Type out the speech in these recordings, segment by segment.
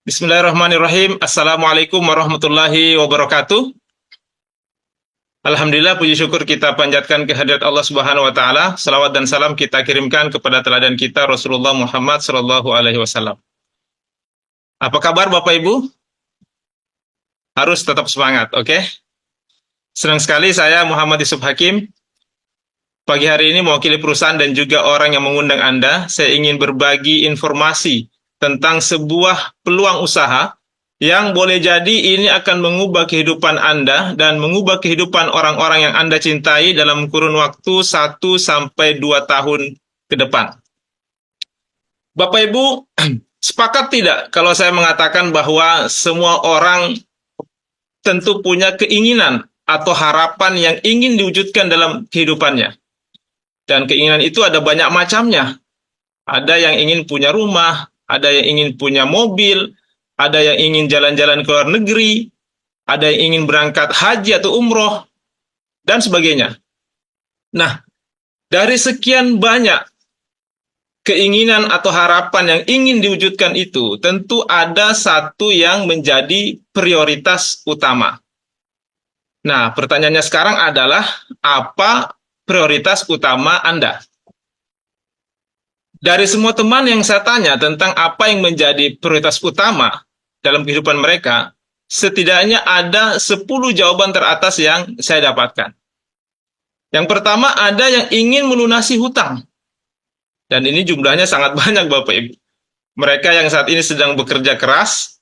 Bismillahirrahmanirrahim. Assalamualaikum warahmatullahi wabarakatuh. Alhamdulillah, puji syukur kita panjatkan kehadirat Allah Subhanahu wa taala. Salawat dan salam kita kirimkan kepada teladan kita Rasulullah Muhammad sallallahu alaihi wasallam. Apa kabar Bapak Ibu? Harus tetap semangat, oke? Senang sekali saya Muhammad Yusuf Hakim. Pagi hari ini mewakili perusahaan dan juga orang yang mengundang Anda, saya ingin berbagi informasi tentang sebuah peluang usaha yang boleh jadi ini akan mengubah kehidupan Anda dan mengubah kehidupan orang-orang yang Anda cintai dalam kurun waktu 1-2 tahun ke depan. Bapak Ibu, sepakat tidak kalau saya mengatakan bahwa semua orang tentu punya keinginan atau harapan yang ingin diwujudkan dalam kehidupannya. Dan keinginan itu ada banyak macamnya. Ada yang ingin punya rumah, ada yang ingin punya mobil, ada yang ingin jalan-jalan ke luar negeri, ada yang ingin berangkat haji atau umroh, dan sebagainya. Nah, dari sekian banyak keinginan atau harapan yang ingin diwujudkan itu, tentu ada satu yang menjadi prioritas utama. Nah, pertanyaannya sekarang adalah, apa prioritas utama Anda? Dari semua teman yang saya tanya tentang apa yang menjadi prioritas utama dalam kehidupan mereka, setidaknya ada 10 jawaban teratas yang saya dapatkan. Yang pertama, ada yang ingin melunasi hutang. Dan ini jumlahnya sangat banyak Bapak Ibu. Mereka yang saat ini sedang bekerja keras,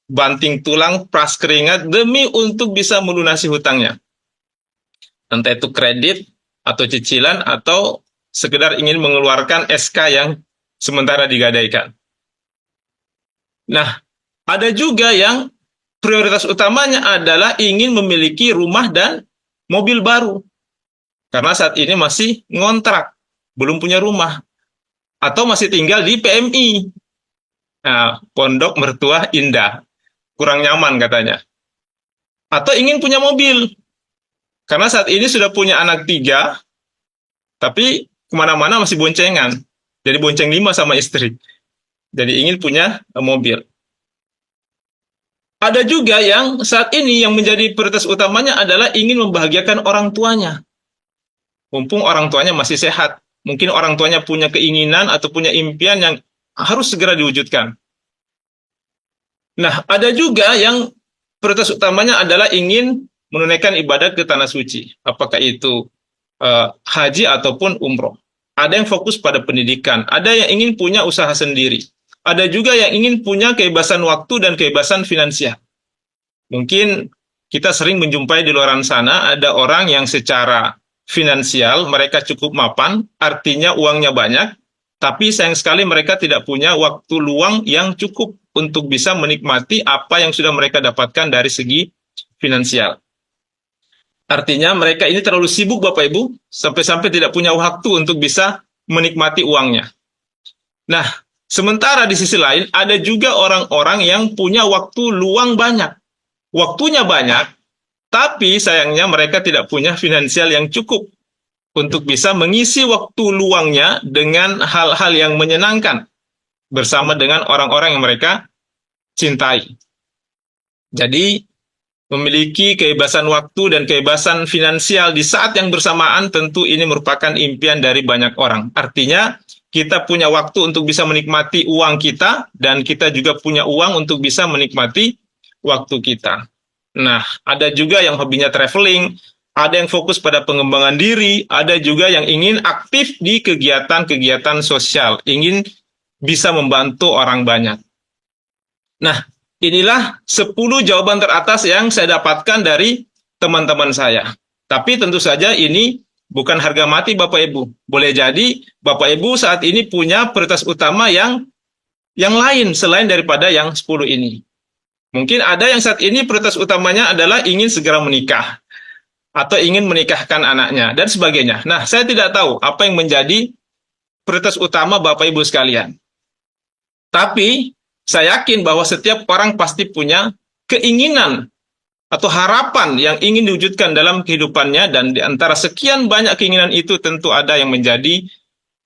banting tulang, peras keringat, demi untuk bisa melunasi hutangnya. Entah itu kredit, atau cicilan, atau sekedar ingin mengeluarkan SK yang sementara digadaikan. Nah, ada juga yang prioritas utamanya adalah ingin memiliki rumah dan mobil baru. Karena saat ini masih ngontrak, belum punya rumah. Atau masih tinggal di PMI. Nah, Pondok Mertua Indah. Kurang nyaman katanya. Atau ingin punya mobil. Karena saat ini sudah punya anak 3, tapi kemana-mana masih boncengan. Jadi bonceng 5 sama istri. Jadi ingin punya mobil. Ada juga yang saat ini yang menjadi prioritas utamanya adalah ingin membahagiakan orang tuanya. Mumpung orang tuanya masih sehat. Mungkin orang tuanya punya keinginan atau punya impian yang harus segera diwujudkan. Nah, ada juga yang prioritas utamanya adalah ingin menunaikan ibadah ke tanah suci. Apakah itu haji ataupun umroh. Ada yang fokus pada pendidikan. Ada yang ingin punya usaha sendiri. Ada juga yang ingin punya kebebasan waktu dan kebebasan finansial. Mungkin kita sering menjumpai di luar sana ada orang yang secara finansial mereka cukup mapan, artinya uangnya banyak, tapi sayang sekali mereka tidak punya waktu luang yang cukup untuk bisa menikmati apa yang sudah mereka dapatkan dari segi finansial. Artinya mereka ini terlalu sibuk Bapak Ibu, sampai-sampai tidak punya waktu untuk bisa menikmati uangnya. Nah, sementara di sisi lain, ada juga orang-orang yang punya waktu luang banyak. Waktunya banyak, tapi sayangnya mereka tidak punya finansial yang cukup untuk bisa mengisi waktu luangnya dengan hal-hal yang menyenangkan bersama dengan orang-orang yang mereka cintai. Jadi, memiliki kebebasan waktu dan kebebasan finansial di saat yang bersamaan tentu ini merupakan impian dari banyak orang. Artinya, kita punya waktu untuk bisa menikmati uang kita, dan kita juga punya uang untuk bisa menikmati waktu kita. Nah, ada juga yang hobinya traveling, ada yang fokus pada pengembangan diri, ada juga yang ingin aktif di kegiatan-kegiatan sosial, ingin bisa membantu orang banyak. Nah, inilah 10 jawaban teratas yang saya dapatkan dari teman-teman saya. Tapi tentu saja ini bukan harga mati Bapak Ibu. Boleh jadi Bapak Ibu saat ini punya prioritas utama yang lain selain daripada yang 10 ini. Mungkin ada yang saat ini prioritas utamanya adalah ingin segera menikah. Atau ingin menikahkan anaknya, dan sebagainya. Nah, saya tidak tahu apa yang menjadi prioritas utama Bapak Ibu sekalian. Tapi, saya yakin bahwa setiap orang pasti punya keinginan atau harapan yang ingin diwujudkan dalam kehidupannya, dan di antara sekian banyak keinginan itu tentu ada yang menjadi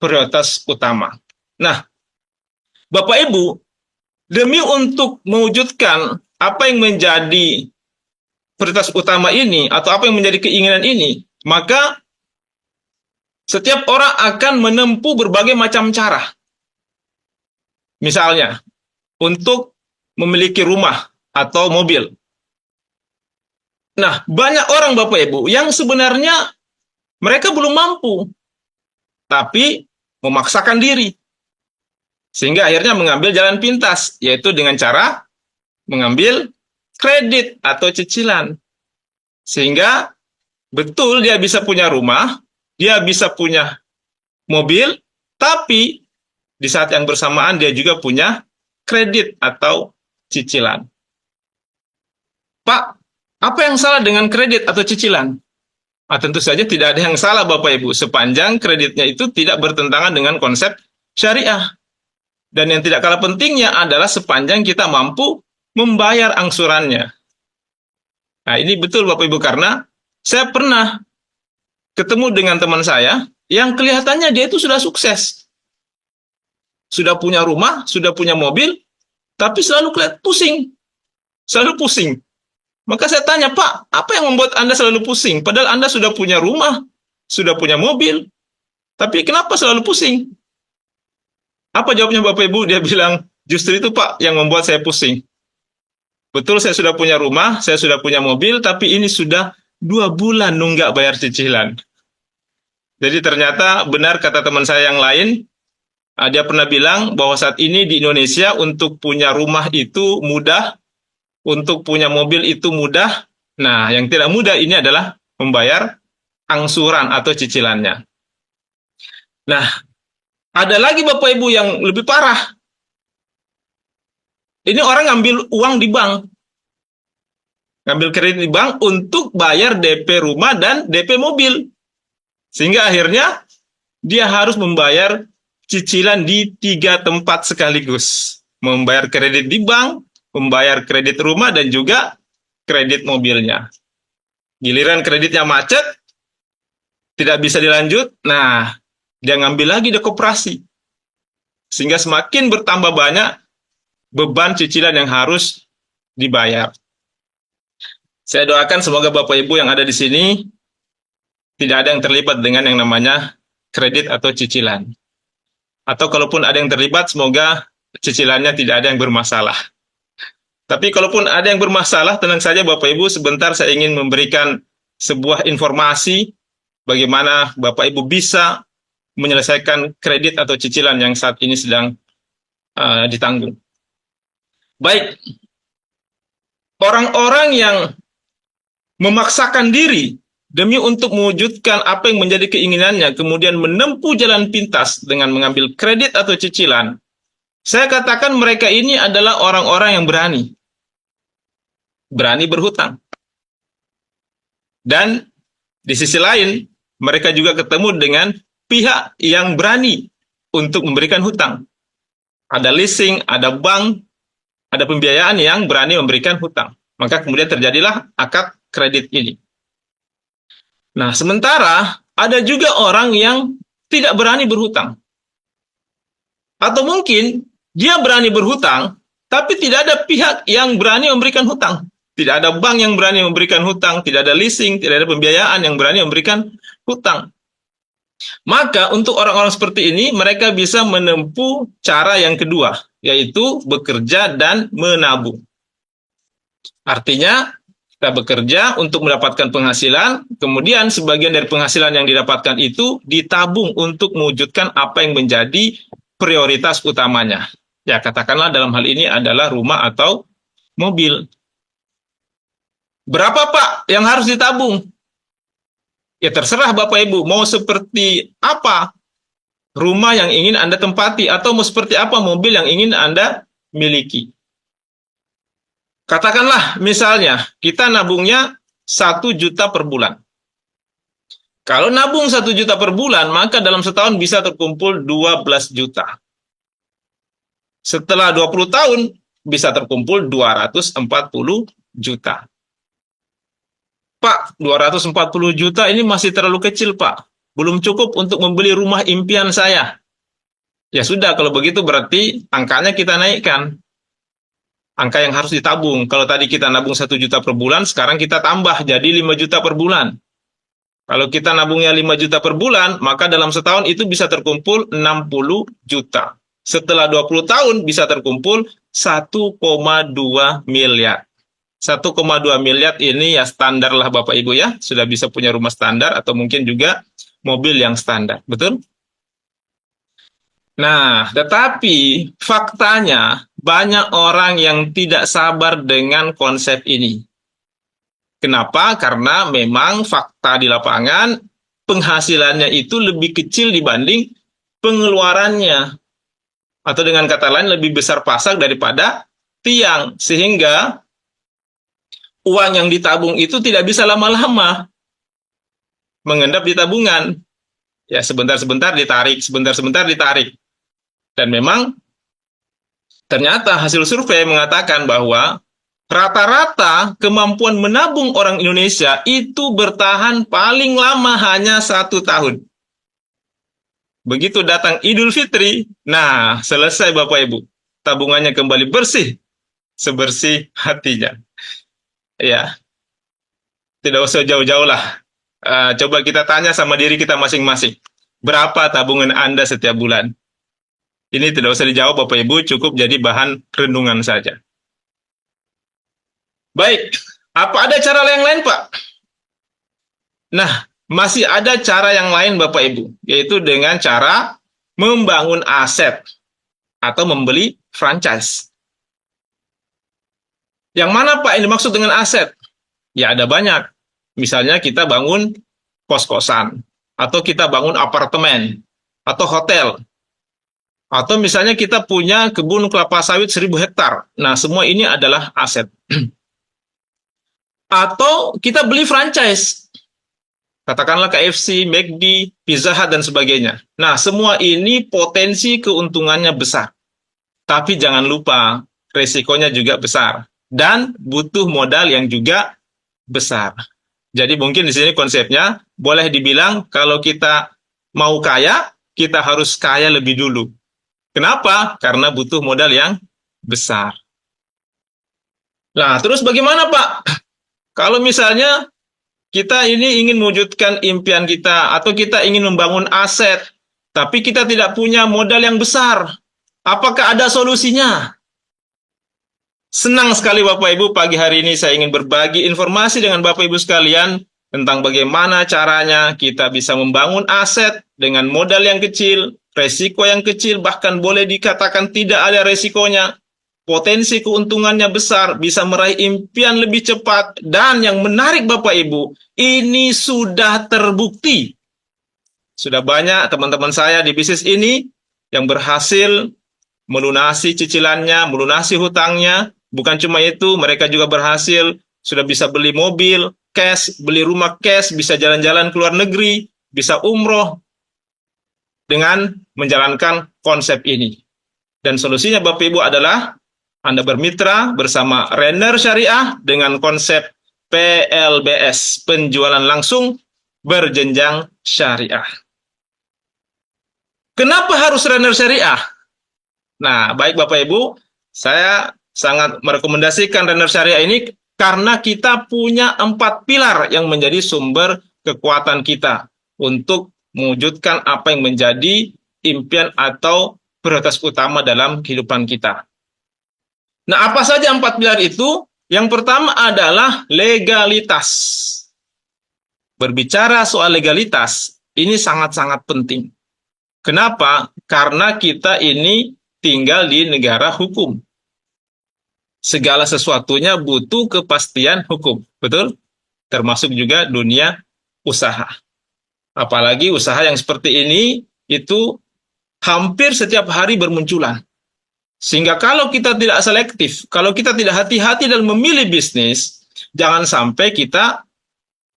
prioritas utama. Nah, Bapak Ibu, Demi untuk mewujudkan apa yang menjadi prioritas utama ini, atau apa yang menjadi keinginan ini, maka setiap orang akan menempuh berbagai macam cara. Misalnya, untuk memiliki rumah atau mobil. Nah, banyak orang Bapak Ibu yang sebenarnya mereka belum mampu, tapi memaksakan diri. Sehingga akhirnya mengambil jalan pintas, yaitu dengan cara mengambil kredit atau cicilan. Sehingga betul dia bisa punya rumah, dia bisa punya mobil, tapi di saat yang bersamaan dia juga punya kredit atau cicilan. Pak, apa yang salah dengan kredit atau cicilan? Tentu saja tidak ada yang salah Bapak Ibu, sepanjang kreditnya itu tidak bertentangan dengan konsep syariah. Dan yang tidak kalah pentingnya adalah sepanjang kita mampu membayar angsurannya. Nah, ini betul Bapak Ibu, karena saya pernah ketemu dengan teman saya yang kelihatannya dia itu sudah sukses. Sudah punya rumah, sudah punya mobil, tapi selalu kelihatan pusing. Selalu pusing. Maka saya tanya, Pak, apa yang membuat Anda selalu pusing? Padahal Anda sudah punya rumah, sudah punya mobil, tapi kenapa selalu pusing? Apa jawabnya Bapak Ibu? Dia bilang, justru itu Pak yang membuat saya pusing. Betul, saya sudah punya rumah, saya sudah punya mobil, tapi ini sudah 2 bulan nunggak bayar cicilan. Jadi ternyata benar kata teman saya yang lain, dia pernah bilang bahwa saat ini di Indonesia untuk punya rumah itu mudah, untuk punya mobil itu mudah. Nah, yang tidak mudah ini adalah membayar angsuran atau cicilannya. Nah, ada lagi Bapak Ibu yang lebih parah. Ini orang ngambil uang di bank. Ngambil kredit di bank untuk bayar DP rumah dan DP mobil. Sehingga akhirnya dia harus membayar cicilan di 3 tempat sekaligus. Membayar kredit di bank, membayar kredit rumah, dan juga kredit mobilnya. Giliran kreditnya macet, tidak bisa dilanjut, nah, dia ngambil lagi di koperasi. Sehingga semakin bertambah banyak beban cicilan yang harus dibayar. Saya doakan semoga Bapak Ibu yang ada di sini tidak ada yang terlibat dengan yang namanya kredit atau cicilan. Atau kalaupun ada yang terlibat, semoga cicilannya tidak ada yang bermasalah. Tapi kalaupun ada yang bermasalah, tenang saja Bapak Ibu, sebentar saya ingin memberikan sebuah informasi bagaimana Bapak Ibu bisa menyelesaikan kredit atau cicilan yang saat ini sedang ditanggung. Baik, orang-orang yang memaksakan diri demi untuk mewujudkan apa yang menjadi keinginannya, kemudian menempuh jalan pintas dengan mengambil kredit atau cicilan, saya katakan mereka ini adalah orang-orang yang berani berhutang. Dan di sisi lain, mereka juga ketemu dengan pihak yang berani untuk memberikan hutang. Ada leasing, ada bank, ada pembiayaan yang berani memberikan hutang. Maka kemudian terjadilah akad kredit ini. Nah, sementara ada juga orang yang tidak berani berhutang. Atau mungkin dia berani berhutang, tapi tidak ada pihak yang berani memberikan hutang. Tidak ada bank yang berani memberikan hutang, tidak ada leasing, tidak ada pembiayaan yang berani memberikan hutang. Maka untuk orang-orang seperti ini, mereka bisa menempuh cara yang kedua, yaitu bekerja dan menabung. Artinya, kita bekerja untuk mendapatkan penghasilan, kemudian sebagian dari penghasilan yang didapatkan itu ditabung untuk mewujudkan apa yang menjadi prioritas utamanya. Ya, katakanlah dalam hal ini adalah rumah atau mobil. Berapa Pak yang harus ditabung? Ya terserah Bapak Ibu, mau seperti apa rumah yang ingin Anda tempati, atau mau seperti apa mobil yang ingin Anda miliki. Katakanlah misalnya kita nabungnya 1 juta per bulan. Kalau nabung 1 juta per bulan, maka dalam setahun bisa terkumpul 12 juta. Setelah 20 tahun, bisa terkumpul 240 juta. Pak, 240 juta ini masih terlalu kecil, Pak. Belum cukup untuk membeli rumah impian saya. Ya sudah, kalau begitu berarti angkanya kita naikkan. angka yang harus ditabung. Kalau tadi kita nabung 1 juta per bulan, sekarang kita tambah jadi 5 juta per bulan. Kalau kita nabungnya 5 juta per bulan, maka dalam setahun itu bisa terkumpul 60 juta. Setelah 20 tahun bisa terkumpul 1,2 miliar. 1,2 miliar ini ya standar lah Bapak Ibu ya. Sudah bisa punya rumah standar atau mungkin juga mobil yang standar. Betul? Nah, tetapi faktanya banyak orang yang tidak sabar dengan konsep ini. Kenapa? Karena memang fakta di lapangan penghasilannya itu lebih kecil dibanding pengeluarannya. Atau dengan kata lain lebih besar pasak daripada tiang. Sehingga uang yang ditabung itu tidak bisa lama-lama mengendap di tabungan. Ya, sebentar-sebentar ditarik, sebentar-sebentar ditarik. Dan memang ternyata hasil survei mengatakan bahwa rata-rata kemampuan menabung orang Indonesia itu bertahan paling lama hanya 1 tahun. Begitu datang Idul Fitri, nah selesai Bapak Ibu. Tabungannya kembali bersih, sebersih hatinya. Ya, tidak usah jauh-jauh lah. Coba kita tanya sama diri kita masing-masing. Berapa tabungan Anda setiap bulan? Ini tidak usah dijawab Bapak Ibu, cukup jadi bahan renungan saja. Baik, apa ada cara yang lain Pak? Nah, masih ada cara yang lain Bapak Ibu, yaitu dengan cara membangun aset atau membeli franchise. Yang mana Pak yang dimaksud dengan aset? Ya ada banyak. Misalnya kita bangun kos-kosan, atau kita bangun apartemen, atau hotel. Atau misalnya kita punya kebun kelapa sawit 1.000 hektar. Nah, semua ini adalah aset. Atau kita beli franchise. Katakanlah KFC, McD, Pizza Hut, dan sebagainya. Nah, semua ini potensi keuntungannya besar. Tapi jangan lupa, resikonya juga besar. Dan butuh modal yang juga besar. Jadi mungkin di sini konsepnya, boleh dibilang kalau kita mau kaya, kita harus kaya lebih dulu. Kenapa? Karena butuh modal yang besar. Nah, terus bagaimana Pak? Kalau misalnya kita ini ingin mewujudkan impian kita, atau kita ingin membangun aset, tapi kita tidak punya modal yang besar, apakah ada solusinya? Senang sekali Bapak Ibu, pagi hari ini saya ingin berbagi informasi dengan Bapak Ibu sekalian tentang bagaimana caranya kita bisa membangun aset dengan modal yang kecil, resiko yang kecil, bahkan boleh dikatakan tidak ada resikonya. Potensi keuntungannya besar, bisa meraih impian lebih cepat, dan yang menarik Bapak Ibu, ini sudah terbukti. Sudah banyak teman-teman saya di bisnis ini yang berhasil melunasi cicilannya, melunasi hutangnya. Bukan cuma itu, mereka juga berhasil, sudah bisa beli mobil, cash, beli rumah cash, bisa jalan-jalan ke luar negeri, bisa umroh, dengan menjalankan konsep ini. Dan solusinya Bapak Ibu adalah Anda bermitra bersama Renner Syariah dengan konsep PLBS, penjualan langsung berjenjang syariah. Kenapa harus Renner Syariah? Nah, baik Bapak Ibu, saya sangat merekomendasikan Renner Syariah ini karena kita punya 4 pilar yang menjadi sumber kekuatan kita untuk mewujudkan apa yang menjadi impian atau prioritas utama dalam kehidupan kita. Nah, apa saja 4 pilar itu? Yang pertama adalah legalitas. Berbicara soal legalitas, ini sangat-sangat penting. Kenapa? Karena kita ini tinggal di negara hukum. Segala sesuatunya butuh kepastian hukum, betul? Termasuk juga dunia usaha. Apalagi usaha yang seperti ini, itu hampir setiap hari bermunculan. Sehingga kalau kita tidak selektif, kalau kita tidak hati-hati dalam memilih bisnis, jangan sampai kita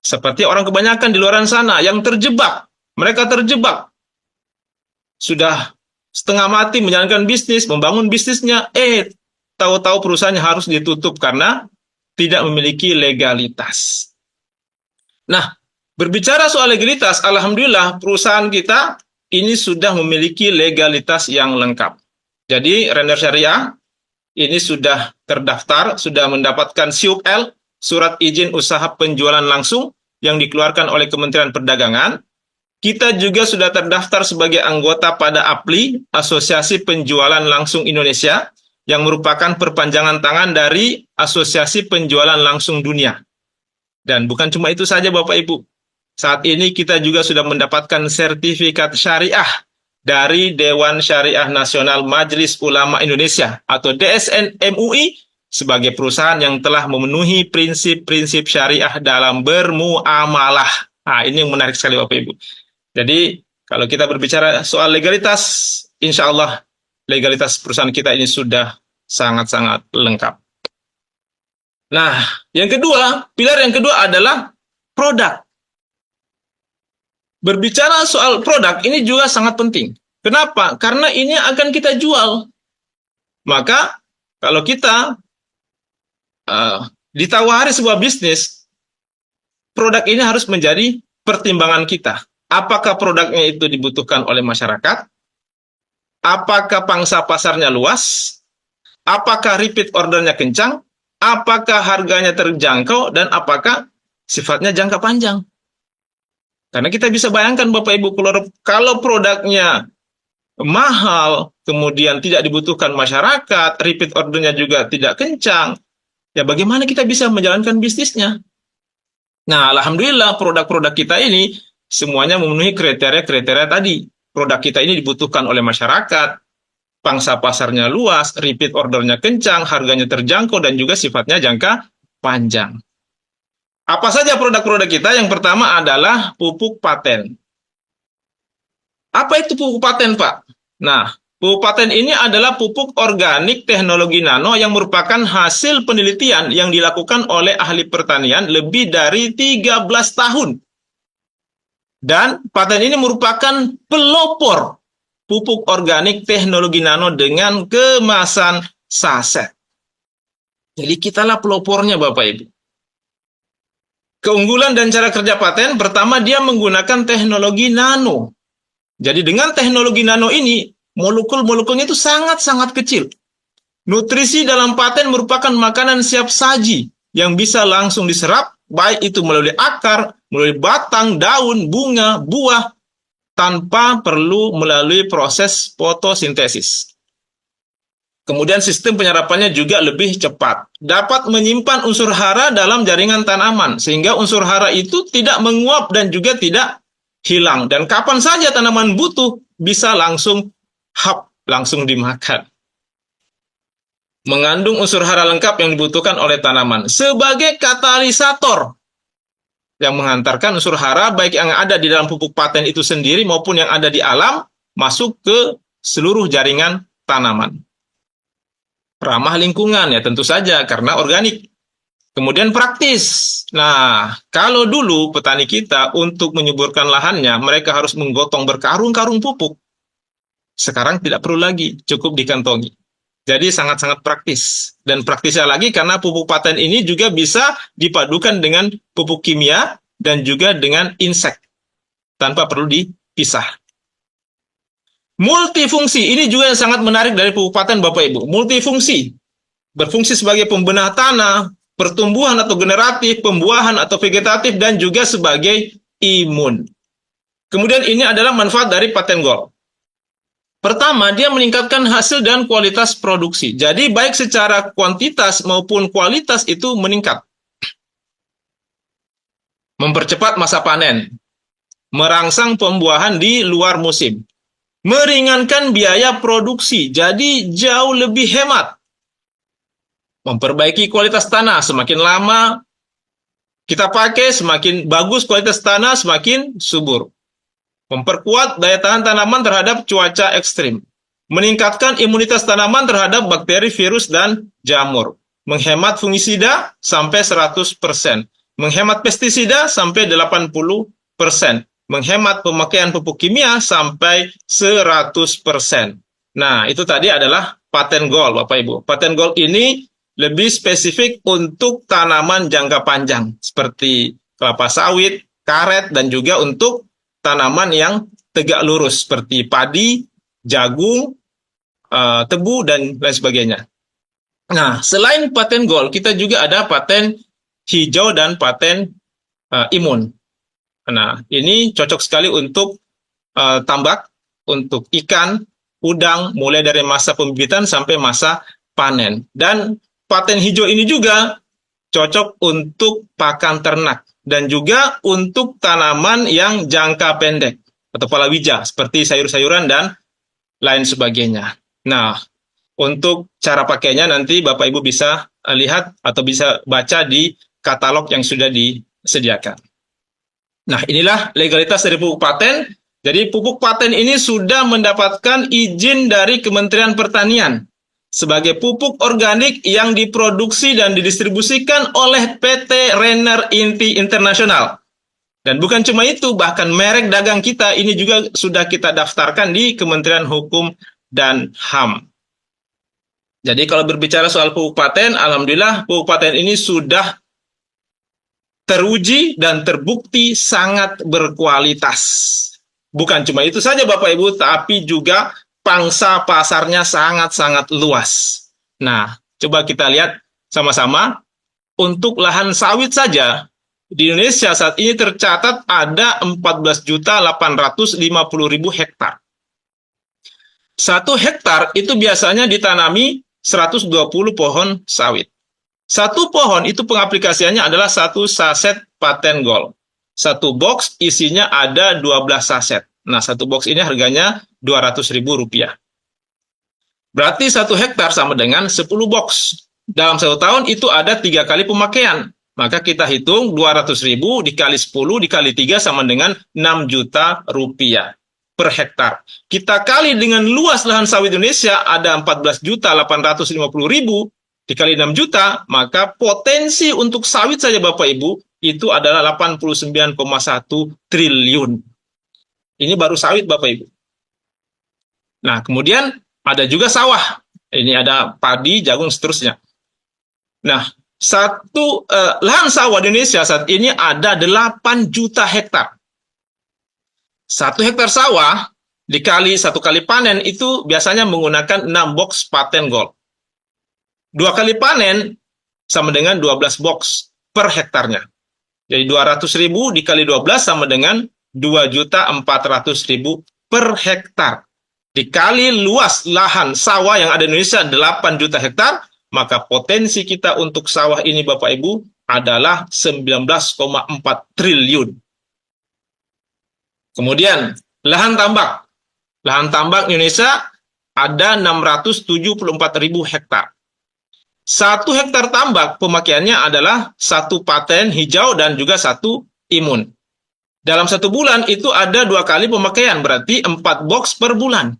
seperti orang kebanyakan di luar sana yang terjebak. Mereka terjebak. Sudah setengah mati menjalankan bisnis, membangun bisnisnya, tahu-tahu perusahaannya harus ditutup karena tidak memiliki legalitas. Nah, berbicara soal legalitas, alhamdulillah perusahaan kita ini sudah memiliki legalitas yang lengkap. Jadi, Renner Syariah ini sudah terdaftar, sudah mendapatkan SIUP-L, Surat Izin Usaha Penjualan Langsung, yang dikeluarkan oleh Kementerian Perdagangan. Kita juga sudah terdaftar sebagai anggota pada APLI, Asosiasi Penjualan Langsung Indonesia, yang merupakan perpanjangan tangan dari Asosiasi Penjualan Langsung Dunia. Dan bukan cuma itu saja Bapak Ibu. Saat ini kita juga sudah mendapatkan sertifikat syariah dari Dewan Syariah Nasional Majelis Ulama Indonesia atau DSN MUI sebagai perusahaan yang telah memenuhi prinsip-prinsip syariah dalam bermuamalah. Nah, ini yang menarik sekali Bapak Ibu. Jadi, kalau kita berbicara soal legalitas, insya Allah legalitas perusahaan kita ini sudah sangat-sangat lengkap. Nah, yang kedua, pilar yang kedua adalah produk. Berbicara soal produk ini juga sangat penting. Kenapa? Karena ini akan kita jual. Maka, kalau kita ditawari sebuah bisnis, produk ini harus menjadi pertimbangan kita. Apakah produknya itu dibutuhkan oleh masyarakat? Apakah pangsa pasarnya luas? Apakah repeat ordernya kencang? Apakah harganya terjangkau? Dan apakah sifatnya jangka panjang? Karena kita bisa bayangkan Bapak Ibu, kalau produknya mahal, kemudian tidak dibutuhkan masyarakat, repeat ordernya juga tidak kencang, ya bagaimana kita bisa menjalankan bisnisnya? Nah, alhamdulillah produk-produk kita ini semuanya memenuhi kriteria-kriteria tadi. Produk kita ini dibutuhkan oleh masyarakat, pangsa pasarnya luas, repeat ordernya kencang, harganya terjangkau, dan juga sifatnya jangka panjang. Apa saja produk-produk kita? Yang pertama adalah pupuk paten. Apa itu pupuk paten, Pak? Nah, pupuk paten ini adalah pupuk organik teknologi nano yang merupakan hasil penelitian yang dilakukan oleh ahli pertanian lebih dari 13 tahun. Dan paten ini merupakan pelopor pupuk organik teknologi nano dengan kemasan saset. Jadi kitalah pelopornya Bapak Ibu. Keunggulan dan cara kerja paten, pertama dia menggunakan teknologi nano. Jadi dengan teknologi nano ini, molekul-molekulnya itu sangat-sangat kecil. Nutrisi dalam paten merupakan makanan siap saji yang bisa langsung diserap, baik itu melalui akar, melalui batang, daun, bunga, buah, tanpa perlu melalui proses fotosintesis. Kemudian sistem penyerapannya juga lebih cepat. Dapat menyimpan unsur hara dalam jaringan tanaman, sehingga unsur hara itu tidak menguap dan juga tidak hilang. Dan kapan saja tanaman butuh, bisa langsung langsung dimakan. Mengandung unsur hara lengkap yang dibutuhkan oleh tanaman. Sebagai katalisator yang mengantarkan unsur hara, baik yang ada di dalam pupuk paten itu sendiri maupun yang ada di alam, masuk ke seluruh jaringan tanaman. Ramah lingkungan ya tentu saja karena organik. Kemudian praktis. Nah, kalau dulu petani kita untuk menyuburkan lahannya, mereka harus menggotong berkarung-karung pupuk. Sekarang tidak perlu lagi, cukup dikantongi. Jadi sangat-sangat praktis. Dan praktisnya lagi karena pupuk paten ini juga bisa dipadukan dengan pupuk kimia dan juga dengan insek. Tanpa perlu dipisah. Multifungsi, ini juga yang sangat menarik dari pupuk paten Bapak Ibu. Multifungsi, berfungsi sebagai pembenah tanah, pertumbuhan atau generatif, pembuahan atau vegetatif, dan juga sebagai imun. Kemudian ini adalah manfaat dari paten gold. Pertama, dia meningkatkan hasil dan kualitas produksi. Jadi baik secara kuantitas maupun kualitas itu meningkat. Mempercepat masa panen, merangsang pembuahan di luar musim. Meringankan biaya produksi, jadi jauh lebih hemat. Memperbaiki kualitas tanah, semakin lama kita pakai, semakin bagus kualitas tanah, semakin subur. Memperkuat daya tahan tanaman terhadap cuaca ekstrim. Meningkatkan imunitas tanaman terhadap bakteri, virus, dan jamur. Menghemat fungisida sampai 100%. Menghemat pestisida sampai 80%. Menghemat pemakaian pupuk kimia sampai 100%. Nah, itu tadi adalah paten gold, Bapak Ibu. Paten gold ini lebih spesifik untuk tanaman jangka panjang, seperti kelapa sawit, karet, dan juga untuk tanaman yang tegak lurus, seperti padi, jagung, tebu, dan lain sebagainya. Nah, selain paten gold, kita juga ada paten hijau dan paten imun. Nah, ini cocok sekali untuk tambak, untuk ikan, udang, mulai dari masa pembibitan sampai masa panen. Dan paten hijau ini juga cocok untuk pakan ternak dan juga untuk tanaman yang jangka pendek atau palawija seperti sayur-sayuran dan lain sebagainya. Nah, untuk cara pakainya nanti Bapak Ibu bisa lihat atau bisa baca di katalog yang sudah disediakan. Nah, inilah legalitas dari pupuk paten. Jadi pupuk paten ini sudah mendapatkan izin dari Kementerian Pertanian sebagai pupuk organik yang diproduksi dan didistribusikan oleh PT Renner Inti Internasional. Dan bukan cuma itu, bahkan merek dagang kita ini juga sudah kita daftarkan di Kementerian Hukum dan HAM. Jadi kalau berbicara soal pupuk paten, alhamdulillah pupuk paten ini sudah teruji dan terbukti sangat berkualitas. Bukan cuma itu saja Bapak Ibu, tapi juga pangsa pasarnya sangat-sangat luas. Nah, coba kita lihat sama-sama. Untuk lahan sawit saja, di Indonesia saat ini tercatat ada 14.850.000 hektar. 1 hektar itu biasanya ditanami 120 pohon sawit. 1 pohon itu pengaplikasiannya adalah 1 saset paten gold. 1 box isinya ada 12 saset. Nah, 1 box ini harganya Rp200.000. Berarti 1 hektar sama dengan 10 box. Dalam 1 tahun itu ada 3 kali pemakaian. Maka kita hitung 200.000 dikali 10 dikali 3 sama dengan 6 juta rupiah per hektar. Kita kali dengan luas lahan sawit Indonesia ada 14.850.000 dikali 6 juta, maka potensi untuk sawit saja Bapak Ibu itu adalah 89,1 triliun. Ini baru sawit Bapak Ibu. Nah, kemudian ada juga sawah. Ini ada padi, jagung, seterusnya. Nah, lahan sawah di Indonesia saat ini ada 8 juta hektar. 1 hektar sawah dikali 1 kali panen itu biasanya menggunakan 6 box paten gold. 2 kali panen sama dengan 12 box per hektarnya. Jadi 200.000 dikali 12 sama dengan 2.400.000 per hektar. Dikali luas lahan sawah yang ada di Indonesia 8 juta hektar, maka potensi kita untuk sawah ini Bapak Ibu adalah 19,4 triliun. Kemudian lahan tambak. Lahan tambak Indonesia ada 674.000 hektar. 1 hektar tambak pemakaiannya adalah 1 paten hijau dan juga 1 imun. Dalam 1 bulan itu ada 2 kali pemakaian, berarti 4 box per bulan.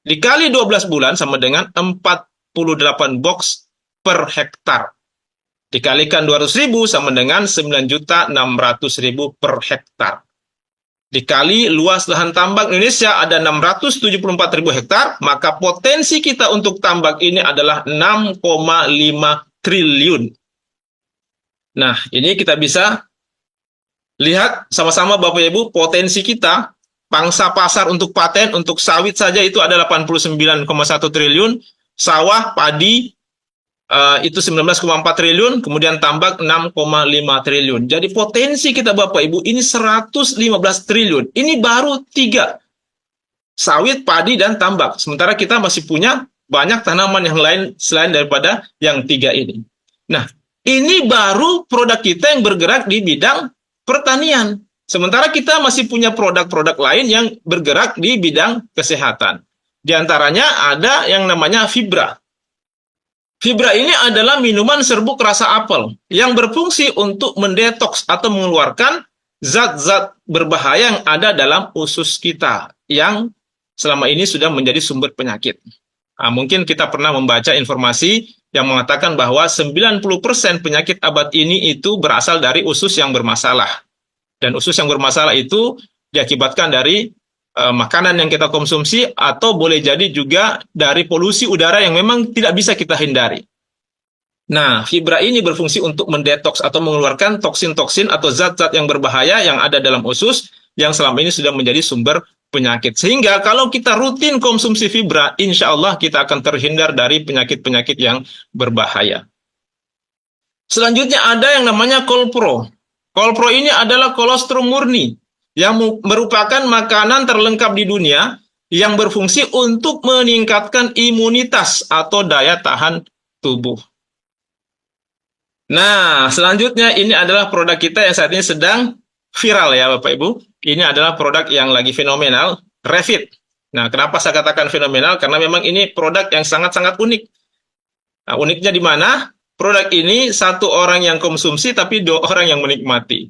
Dikali 12 bulan sama dengan 48 box per hektar. Dikalikan 200.000 sama dengan 9.600.000 per hektar. Dikali luas lahan tambak Indonesia ada 674.000 hektar, maka potensi kita untuk tambak ini adalah 6,5 triliun. Nah, ini kita bisa lihat sama-sama Bapak Ibu, potensi kita, pangsa pasar untuk paten, untuk sawit saja itu ada 89,1 triliun, sawah, padi, itu 19,4 triliun, kemudian tambak 6,5 triliun. Jadi potensi kita Bapak Ibu ini 115 triliun. Ini baru 3. Sawit, padi, dan tambak. Sementara kita masih punya banyak tanaman yang lain selain daripada yang 3 ini. Nah, ini baru produk kita yang bergerak di bidang pertanian. Sementara kita masih punya produk-produk lain yang bergerak di bidang kesehatan. Di antaranya ada yang namanya fibra. Fibra ini adalah minuman serbuk rasa apel yang berfungsi untuk mendetoks atau mengeluarkan zat-zat berbahaya yang ada dalam usus kita yang selama ini sudah menjadi sumber penyakit. Nah, mungkin kita pernah membaca informasi yang mengatakan bahwa 90% penyakit abad ini itu berasal dari usus yang bermasalah. Dan usus yang bermasalah itu diakibatkan dari makanan yang kita konsumsi atau boleh jadi juga dari polusi udara yang memang tidak bisa kita hindari. Nah, fibra ini berfungsi untuk mendetoks atau mengeluarkan toksin-toksin atau zat-zat yang berbahaya yang ada dalam usus yang selama ini sudah menjadi sumber penyakit. Sehingga kalau kita rutin konsumsi fibra, insya Allah kita akan terhindar dari penyakit-penyakit yang berbahaya. Selanjutnya ada yang namanya kolpro. Kolpro ini adalah kolostrum murni yang merupakan makanan terlengkap di dunia yang berfungsi untuk meningkatkan imunitas atau daya tahan tubuh. Nah, selanjutnya ini adalah produk kita yang saat ini sedang viral ya Bapak Ibu. Ini adalah produk yang lagi fenomenal, Revit. Nah, kenapa saya katakan fenomenal? Karena memang ini produk yang sangat-sangat unik. Nah, uniknya di mana? Produk ini satu orang yang konsumsi tapi dua orang yang menikmati.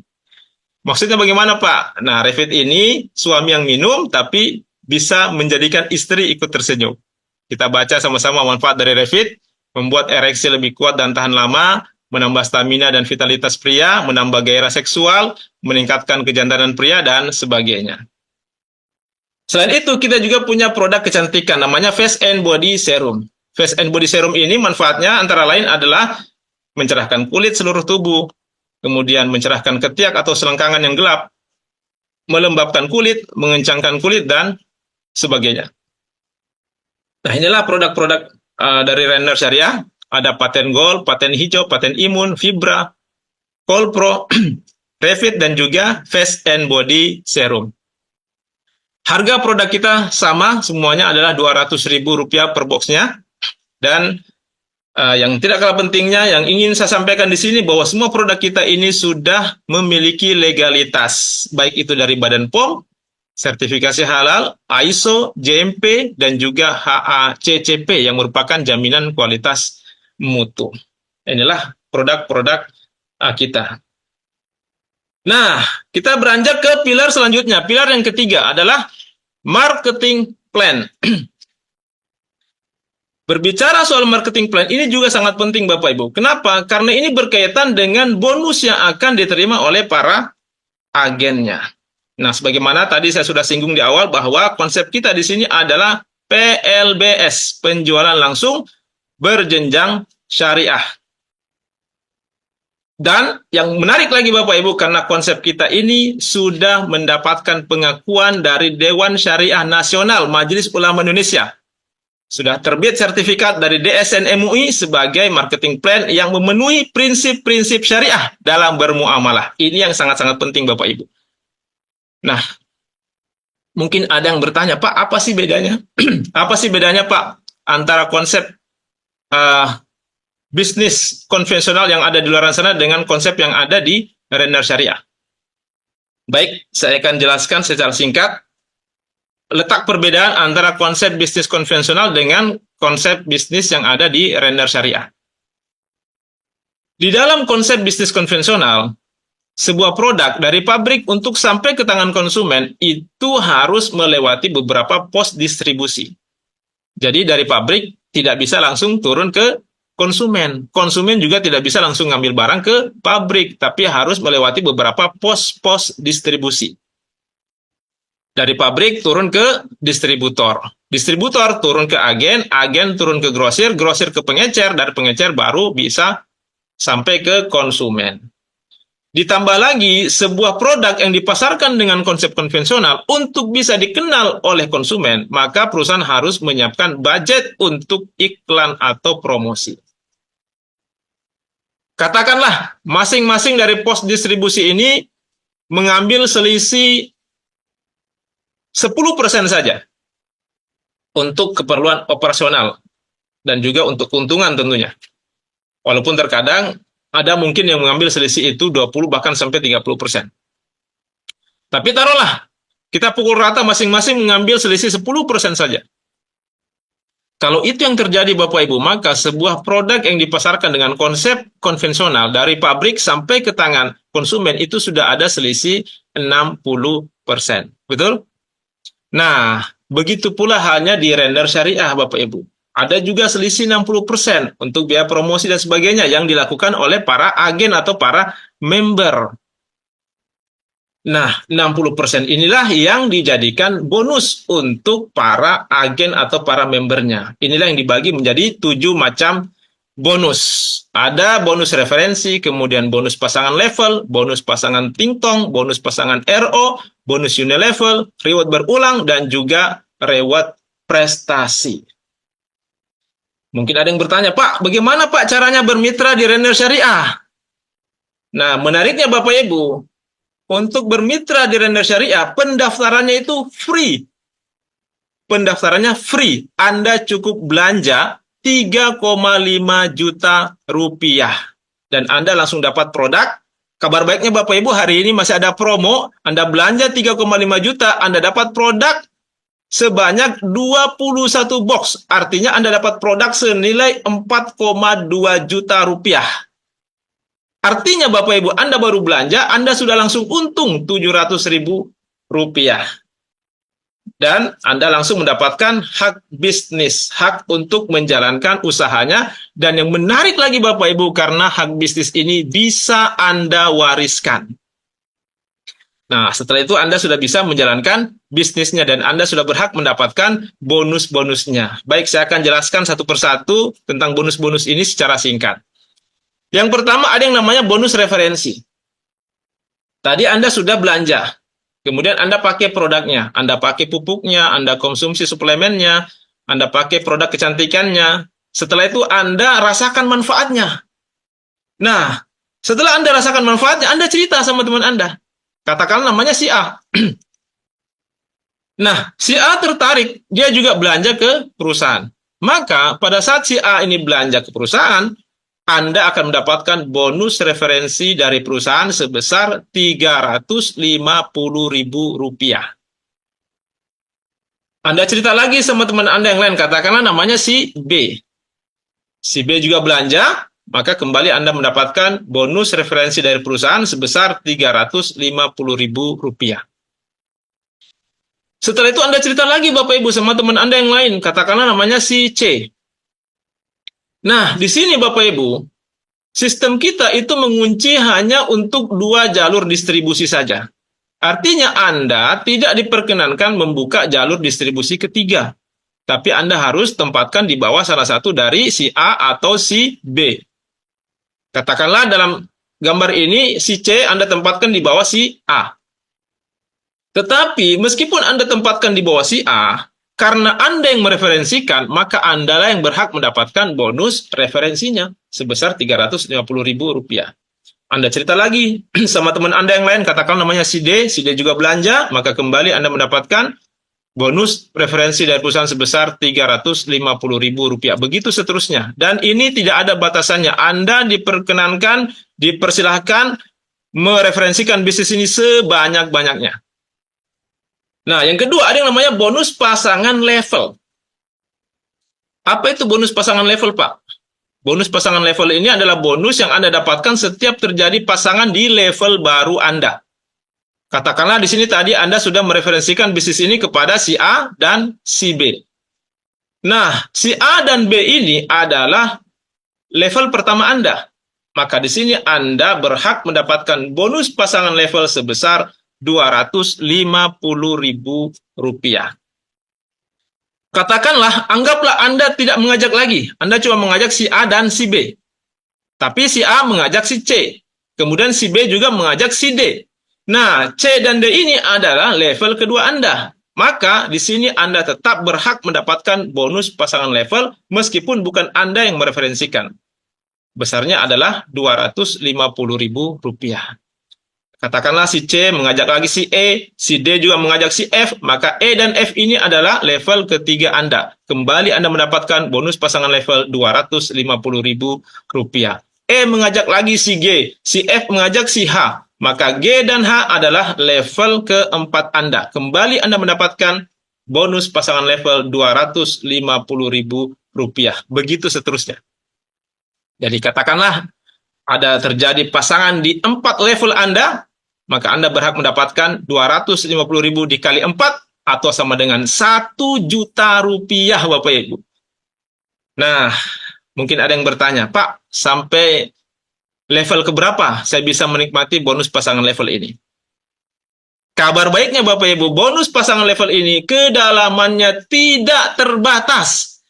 Maksudnya bagaimana Pak? Nah, Revit ini suami yang minum tapi bisa menjadikan istri ikut tersenyum. Kita baca sama-sama manfaat dari Revit, membuat ereksi lebih kuat dan tahan lama, menambah stamina dan vitalitas pria, menambah gairah seksual, meningkatkan kejantanan pria, dan sebagainya. Selain itu, kita juga punya produk kecantikan, namanya Face and Body Serum. Face and Body Serum ini manfaatnya antara lain adalah mencerahkan kulit seluruh tubuh, kemudian mencerahkan ketiak atau selengkangan yang gelap, melembabkan kulit, mengencangkan kulit, dan sebagainya. Nah, inilah produk-produk dari Renner Syariah. Ada paten gold, paten hijau, paten imun, fibra, kolpro, Revit, dan juga Face and Body Serum. Harga produk kita sama, semuanya adalah Rp200.000 per boxnya. Dan yang tidak kalah pentingnya, yang ingin saya sampaikan di sini bahwa semua produk kita ini sudah memiliki legalitas, baik itu dari Badan POM, sertifikasi halal, ISO, GMP, dan juga HACCP yang merupakan jaminan kualitas mutu. Inilah produk-produk kita. Nah, kita beranjak ke pilar selanjutnya. Pilar yang ketiga adalah marketing plan. Berbicara soal marketing plan, ini juga sangat penting Bapak Ibu. Kenapa? Karena ini berkaitan dengan bonus yang akan diterima oleh para agennya. Nah, sebagaimana tadi saya sudah singgung di awal bahwa konsep kita di sini adalah PLBS, penjualan langsung berjenjang syariah. Dan yang menarik lagi Bapak Ibu, karena konsep kita ini sudah mendapatkan pengakuan dari Dewan Syariah Nasional Majelis Ulama Indonesia. Sudah terbit sertifikat dari DSN MUI sebagai marketing plan yang memenuhi prinsip-prinsip syariah dalam bermuamalah. Ini yang sangat-sangat penting Bapak Ibu. Nah, mungkin ada yang bertanya, Pak, apa sih bedanya? Apa sih bedanya Pak antara konsep bisnis konvensional yang ada di luar sana dengan konsep yang ada di Renner Syariah? Baik, saya akan jelaskan secara singkat letak perbedaan antara konsep bisnis konvensional dengan konsep bisnis yang ada di Renner Syariah. Di dalam konsep bisnis konvensional, sebuah produk dari pabrik untuk sampai ke tangan konsumen itu harus melewati beberapa pos distribusi. Jadi dari pabrik tidak bisa langsung turun ke konsumen. Konsumen juga tidak bisa langsung ngambil barang ke pabrik, tapi harus melewati beberapa pos-pos distribusi. Dari pabrik turun ke distributor. Distributor turun ke agen, agen turun ke grosir, grosir ke pengecer, dari pengecer baru bisa sampai ke konsumen. Ditambah lagi, sebuah produk yang dipasarkan dengan konsep konvensional untuk bisa dikenal oleh konsumen, maka perusahaan harus menyiapkan budget untuk iklan atau promosi. Katakanlah, masing-masing dari pos distribusi ini mengambil selisih 10% saja untuk keperluan operasional dan juga untuk keuntungan tentunya. Walaupun terkadang ada mungkin yang mengambil selisih itu 20 bahkan sampai 30%. Tapi taruhlah, kita pukul rata masing-masing mengambil selisih 10% saja. Kalau itu yang terjadi Bapak Ibu, maka sebuah produk yang dipasarkan dengan konsep konvensional dari pabrik sampai ke tangan konsumen itu sudah ada selisih 60%. Betul? Nah, begitu pula halnya di Renner Syariah Bapak Ibu. Ada juga selisih 60% untuk biaya promosi dan sebagainya yang dilakukan oleh para agen atau para member. Nah, 60% inilah yang dijadikan bonus untuk para agen atau para membernya. Inilah yang dibagi menjadi 7 macam bonus. Ada bonus referensi, kemudian bonus pasangan level, bonus pasangan tingtong, bonus pasangan RO, bonus unilevel, reward berulang, dan juga reward prestasi. Mungkin ada yang bertanya, Pak, bagaimana Pak caranya bermitra di Render Syariah? Nah, menariknya Bapak Ibu, untuk bermitra di Render Syariah, pendaftarannya itu free. Pendaftarannya free. Anda cukup belanja 3,5 juta rupiah. Dan Anda langsung dapat produk. Kabar baiknya Bapak Ibu, hari ini masih ada promo. Anda belanja 3,5 juta, Anda dapat produk sebanyak 21 box. Artinya Anda dapat produk senilai 4,2 juta rupiah. Artinya Bapak Ibu, Anda baru belanja, Anda sudah langsung untung 700.000 rupiah. Dan Anda langsung mendapatkan hak bisnis, hak untuk menjalankan usahanya. Dan yang menarik lagi Bapak Ibu, karena hak bisnis ini bisa Anda wariskan. Nah, setelah itu Anda sudah bisa menjalankan bisnisnya dan Anda sudah berhak mendapatkan bonus-bonusnya. Baik, saya akan jelaskan satu persatu tentang bonus-bonus ini secara singkat. Yang pertama ada yang namanya bonus referensi. Tadi Anda sudah belanja, kemudian Anda pakai produknya, Anda pakai pupuknya, Anda konsumsi suplemennya, Anda pakai produk kecantikannya. Setelah itu Anda rasakan manfaatnya. Nah, setelah Anda rasakan manfaatnya, Anda cerita sama teman Anda. Katakan namanya si A. Nah, si A tertarik, dia juga belanja ke perusahaan. Maka pada saat si A ini belanja ke perusahaan, Anda akan mendapatkan bonus referensi dari perusahaan sebesar 350.000 rupiah. Anda cerita lagi sama teman Anda yang lain, katakanlah namanya si B. Si B juga belanja, maka kembali Anda mendapatkan bonus referensi dari perusahaan sebesar 350.000 rupiah. Setelah itu Anda cerita lagi Bapak Ibu sama teman Anda yang lain, katakanlah namanya si C. Nah, di sini Bapak Ibu, sistem kita itu mengunci hanya untuk 2 jalur distribusi saja. Artinya Anda tidak diperkenankan membuka jalur distribusi ketiga. Tapi Anda harus tempatkan di bawah salah satu dari si A atau si B. Katakanlah dalam gambar ini si C Anda tempatkan di bawah si A. Tetapi meskipun Anda tempatkan di bawah si A, karena Anda yang mereferensikan, maka Anda lah yang berhak mendapatkan bonus referensinya sebesar 350.000 rupiah. Anda cerita lagi sama teman Anda yang lain, katakan namanya si D juga belanja, maka kembali Anda mendapatkan bonus referensi dari perusahaan sebesar 350.000 rupiah. Begitu seterusnya. Dan ini tidak ada batasannya. Anda diperkenankan, dipersilahkan mereferensikan bisnis ini sebanyak-banyaknya. Nah, yang kedua ada yang namanya bonus pasangan level. Apa itu bonus pasangan level, Pak? Bonus pasangan level ini adalah bonus yang Anda dapatkan setiap terjadi pasangan di level baru Anda. Katakanlah di sini tadi Anda sudah mereferensikan bisnis ini kepada si A dan si B. Nah, si A dan B ini adalah level pertama Anda. Maka di sini Anda berhak mendapatkan bonus pasangan level sebesar 250.000 rupiah. Katakanlah, anggaplah Anda tidak mengajak lagi. Anda cuma mengajak si A dan si B. Tapi si A mengajak si C. Kemudian si B juga mengajak si D. Nah, C dan D ini adalah level kedua Anda. Maka di sini Anda tetap berhak mendapatkan bonus pasangan level meskipun bukan Anda yang mereferensikan. Besarnya adalah 250.000 rupiah. Katakanlah si C mengajak lagi si E, si D juga mengajak si F, maka E dan F ini adalah level ketiga Anda. Kembali Anda mendapatkan bonus pasangan level 250.000 rupiah. E mengajak lagi si G, si F mengajak si H, maka G dan H adalah level keempat Anda. Kembali Anda mendapatkan bonus pasangan level 250.000 rupiah. Begitu seterusnya. Jadi katakanlah ada terjadi pasangan di 4 level Anda, maka Anda berhak mendapatkan 250.000 dikali 4 atau sama dengan 1 juta rupiah, Bapak Ibu. Nah, mungkin ada yang bertanya, Pak, sampai level keberapa saya bisa menikmati bonus pasangan level ini? Kabar baiknya Bapak Ibu, bonus pasangan level ini kedalamannya tidak terbatas.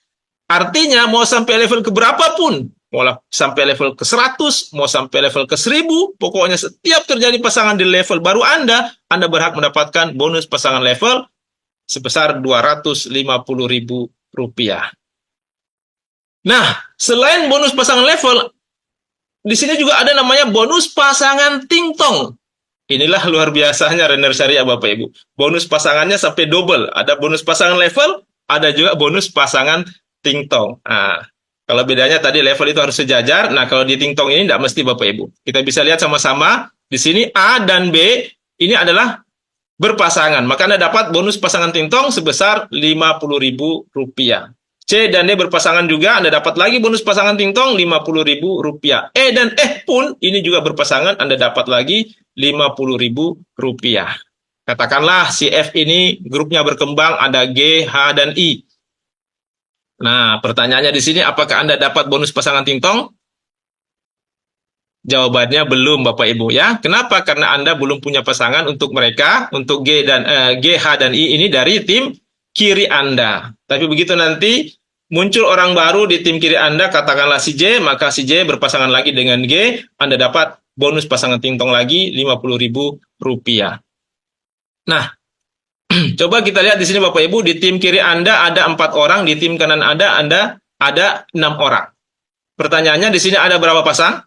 Artinya mau sampai level keberapa pun, sampai level ke 100, mau sampai level ke 1000, pokoknya setiap terjadi pasangan di level baru Anda berhak mendapatkan bonus pasangan level sebesar Rp250.000. Nah, selain bonus pasangan level, di sini juga ada namanya bonus pasangan tingtong. Inilah luar biasanya Renner Syariah Bapak Ibu. Bonus pasangannya sampai double. Ada bonus pasangan level, ada juga bonus pasangan tingtong. Nah, kalau bedanya tadi level itu harus sejajar. Nah, kalau di tingtong ini tidak mesti Bapak Ibu. Kita bisa lihat sama-sama. Di sini A dan B ini adalah berpasangan. Maka Anda dapat bonus pasangan tingtong sebesar Rp50.000. C dan D berpasangan juga, Anda dapat lagi bonus pasangan tingtong Rp50.000. E dan F pun ini juga berpasangan, Anda dapat lagi Rp50.000. Katakanlah si F ini grupnya berkembang, ada G, H, dan I. Nah, pertanyaannya di sini, apakah Anda dapat bonus pasangan tingtong? Jawabannya belum Bapak Ibu ya. Kenapa? Karena Anda belum punya pasangan untuk mereka, untuk G, H, dan I ini dari tim kiri Anda. Tapi begitu nanti muncul orang baru di tim kiri Anda, katakanlah si J, maka si J berpasangan lagi dengan G, Anda dapat bonus pasangan tingtong lagi Rp50.000. Nah, coba kita lihat di sini Bapak Ibu, di tim kiri Anda ada 4 orang, di tim kanan Anda ada 6 orang. Pertanyaannya di sini ada berapa pasang?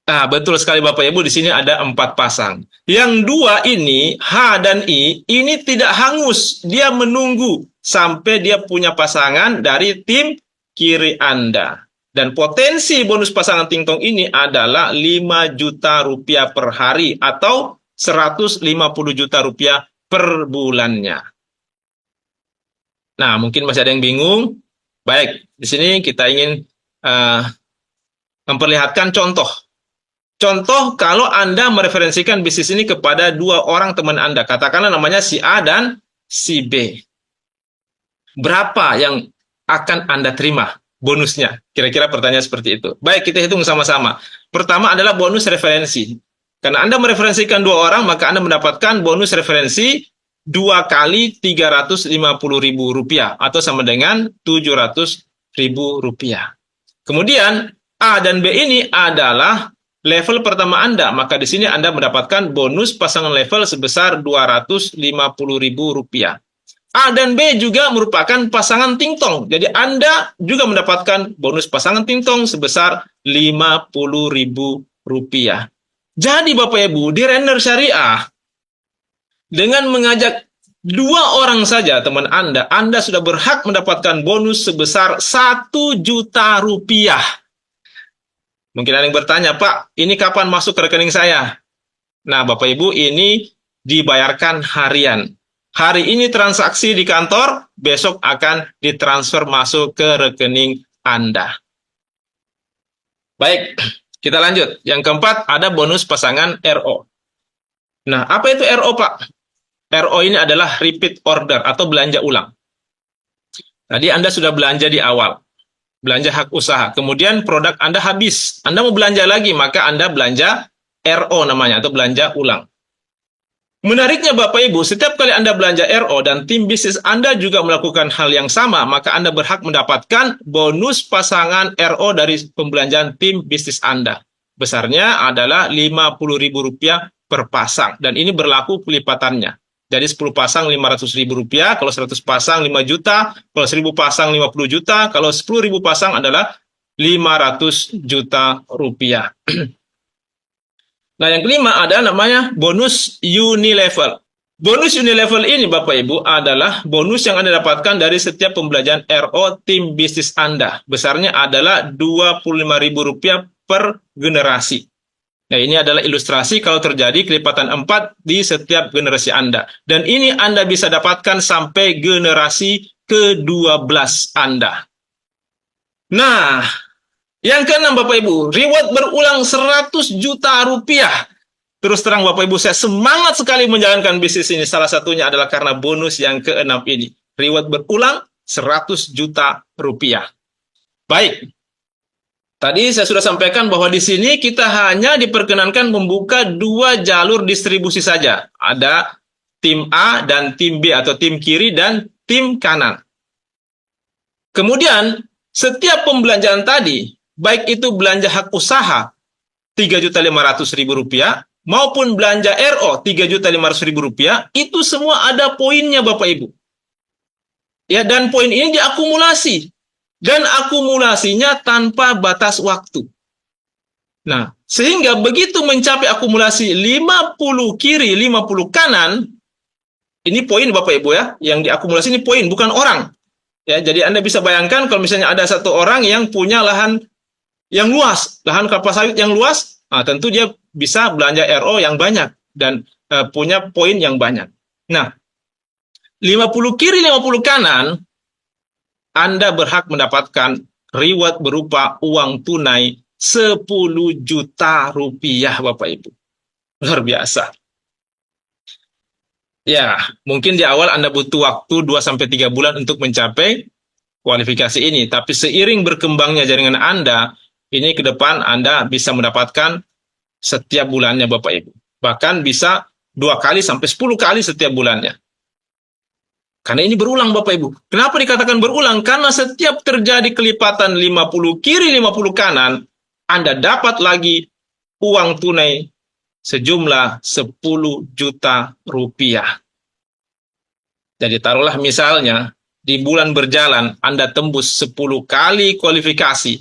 Nah, betul sekali Bapak Ibu, di sini ada 4 pasang. Yang 2 ini, H dan I, ini tidak hangus. Dia menunggu sampai dia punya pasangan dari tim kiri Anda. Dan potensi bonus pasangan tingtong ini adalah Rp5 juta per hari atau Rp150 juta per bulannya. Nah, mungkin masih ada yang bingung. Baik, di sini kita ingin memperlihatkan contoh. Contoh kalau Anda mereferensikan bisnis ini kepada 2 orang teman Anda, katakanlah namanya si A dan si B. Berapa yang akan Anda terima bonusnya? Kira-kira pertanyaan seperti itu. Baik, kita hitung sama-sama. Pertama adalah bonus referensi. Karena Anda mereferensikan 2 orang, maka Anda mendapatkan bonus referensi 2 kali Rp350.000 atau sama dengan Rp700.000. Kemudian A dan B ini adalah level pertama Anda, maka di sini Anda mendapatkan bonus pasangan level sebesar Rp250.000. A dan B juga merupakan pasangan tingtong. Jadi Anda juga mendapatkan bonus pasangan tingtong sebesar Rp50.000. Jadi Bapak Ibu, di Renner Syariah, dengan mengajak 2 orang saja teman Anda sudah berhak mendapatkan bonus sebesar Rp1 juta. Mungkin ada yang bertanya, Pak, ini kapan masuk ke rekening saya? Nah, Bapak Ibu, ini dibayarkan harian. Hari ini transaksi di kantor, besok akan ditransfer masuk ke rekening Anda. Baik, kita lanjut. Yang keempat, ada bonus pasangan RO. Nah, apa itu RO, Pak? RO ini adalah repeat order atau belanja ulang. Tadi Anda sudah belanja di awal. Belanja hak usaha. Kemudian produk Anda habis. Anda mau belanja lagi, maka Anda belanja RO namanya, atau belanja ulang. Menariknya Bapak Ibu, setiap kali Anda belanja RO dan tim bisnis Anda juga melakukan hal yang sama, maka Anda berhak mendapatkan bonus pasangan RO dari pembelanjaan tim bisnis Anda. Besarnya adalah Rp50.000 per pasang. Dan ini berlaku pelipatannya. Jadi 10 pasang Rp500.000, kalau 100 pasang 5 juta, kalau 1000 pasang 50 juta, kalau 10.000 pasang adalah Rp500 juta. Nah, yang kelima ada namanya bonus unilevel. Bonus unilevel ini Bapak Ibu adalah bonus yang Anda dapatkan dari setiap pembelanjaan RO tim bisnis Anda. Besarnya adalah Rp25.000 per generasi. Nah, ini adalah ilustrasi kalau terjadi kelipatan 4 di setiap generasi Anda. Dan ini Anda bisa dapatkan sampai generasi ke-12 Anda. Nah, yang keenam Bapak Ibu, reward berulang Rp100 juta. Terus terang Bapak Ibu, saya semangat sekali menjalankan bisnis ini. Salah satunya adalah karena bonus yang keenam ini. Reward berulang Rp100 juta. Baik. Tadi saya sudah sampaikan bahwa di sini kita hanya diperkenankan membuka 2 jalur distribusi saja. Ada tim A dan tim B, atau tim kiri dan tim kanan. Kemudian, setiap pembelanjaan tadi, baik itu belanja hak usaha Rp3.500.000 maupun belanja RO Rp3.500.000, itu semua ada poinnya Bapak Ibu. Ya, dan poin ini diakumulasi. Dan akumulasinya tanpa batas waktu. Nah, sehingga begitu mencapai akumulasi 50 kiri, 50 kanan, ini poin Bapak Ibu ya, yang diakumulasi ini poin, bukan orang. Ya, jadi Anda bisa bayangkan kalau misalnya ada satu orang yang punya lahan yang luas, lahan kelapa sawit yang luas, nah, tentu dia bisa belanja RO yang banyak dan punya poin yang banyak. Nah, 50 kiri, 50 kanan, Anda berhak mendapatkan reward berupa uang tunai Rp10 juta Bapak Ibu. Luar biasa. Ya, mungkin di awal Anda butuh waktu 2-3 bulan untuk mencapai kualifikasi ini. Tapi seiring berkembangnya jaringan Anda, ini ke depan Anda bisa mendapatkan setiap bulannya Bapak Ibu. Bahkan bisa 2 kali sampai 10 kali setiap bulannya. Karena ini berulang Bapak Ibu. Kenapa dikatakan berulang? Karena setiap terjadi kelipatan 50 kiri 50 kanan, Anda dapat lagi uang tunai sejumlah Rp10 juta. Jadi taruhlah misalnya di bulan berjalan Anda tembus 10 kali kualifikasi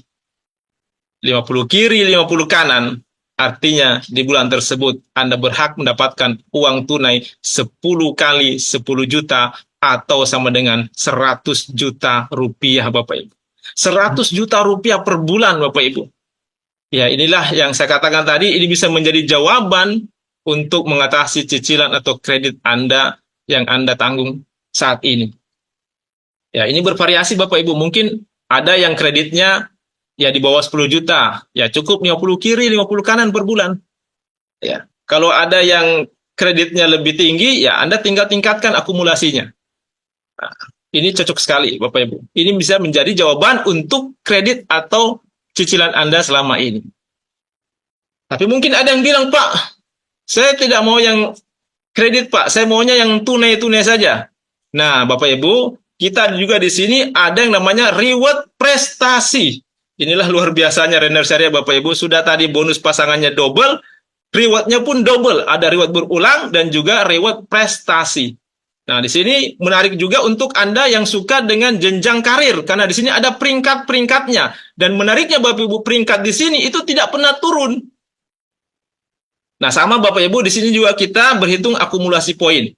50 kiri 50 kanan, artinya di bulan tersebut Anda berhak mendapatkan uang tunai 10 kali 10 juta atau sama dengan Rp100 juta Bapak Ibu. Rp100 juta per bulan Bapak Ibu. Ya, inilah yang saya katakan tadi, ini bisa menjadi jawaban untuk mengatasi cicilan atau kredit Anda yang Anda tanggung saat ini. Ya, ini bervariasi Bapak Ibu. Mungkin ada yang kreditnya ya di bawah 10 juta. Ya, cukup 50 kiri, 50 kanan per bulan. Ya, kalau ada yang kreditnya lebih tinggi, ya Anda tinggal tingkatkan akumulasinya. Nah, ini cocok sekali Bapak Ibu. Ini bisa menjadi jawaban untuk kredit atau cicilan Anda selama ini. Tapi mungkin ada yang bilang, Pak, saya tidak mau yang kredit Pak, saya maunya yang tunai-tunai saja. Nah Bapak Ibu, kita juga di sini ada yang namanya reward prestasi. Inilah luar biasanya Renner Syariah Bapak Ibu. Sudah tadi bonus pasangannya double, rewardnya pun double. Ada reward berulang dan juga reward prestasi. Nah, di sini menarik juga untuk Anda yang suka dengan jenjang karir, karena di sini ada peringkat-peringkatnya. Dan menariknya Bapak Ibu, peringkat di sini itu tidak pernah turun. Nah, sama Bapak Ibu, di sini juga kita berhitung akumulasi poin.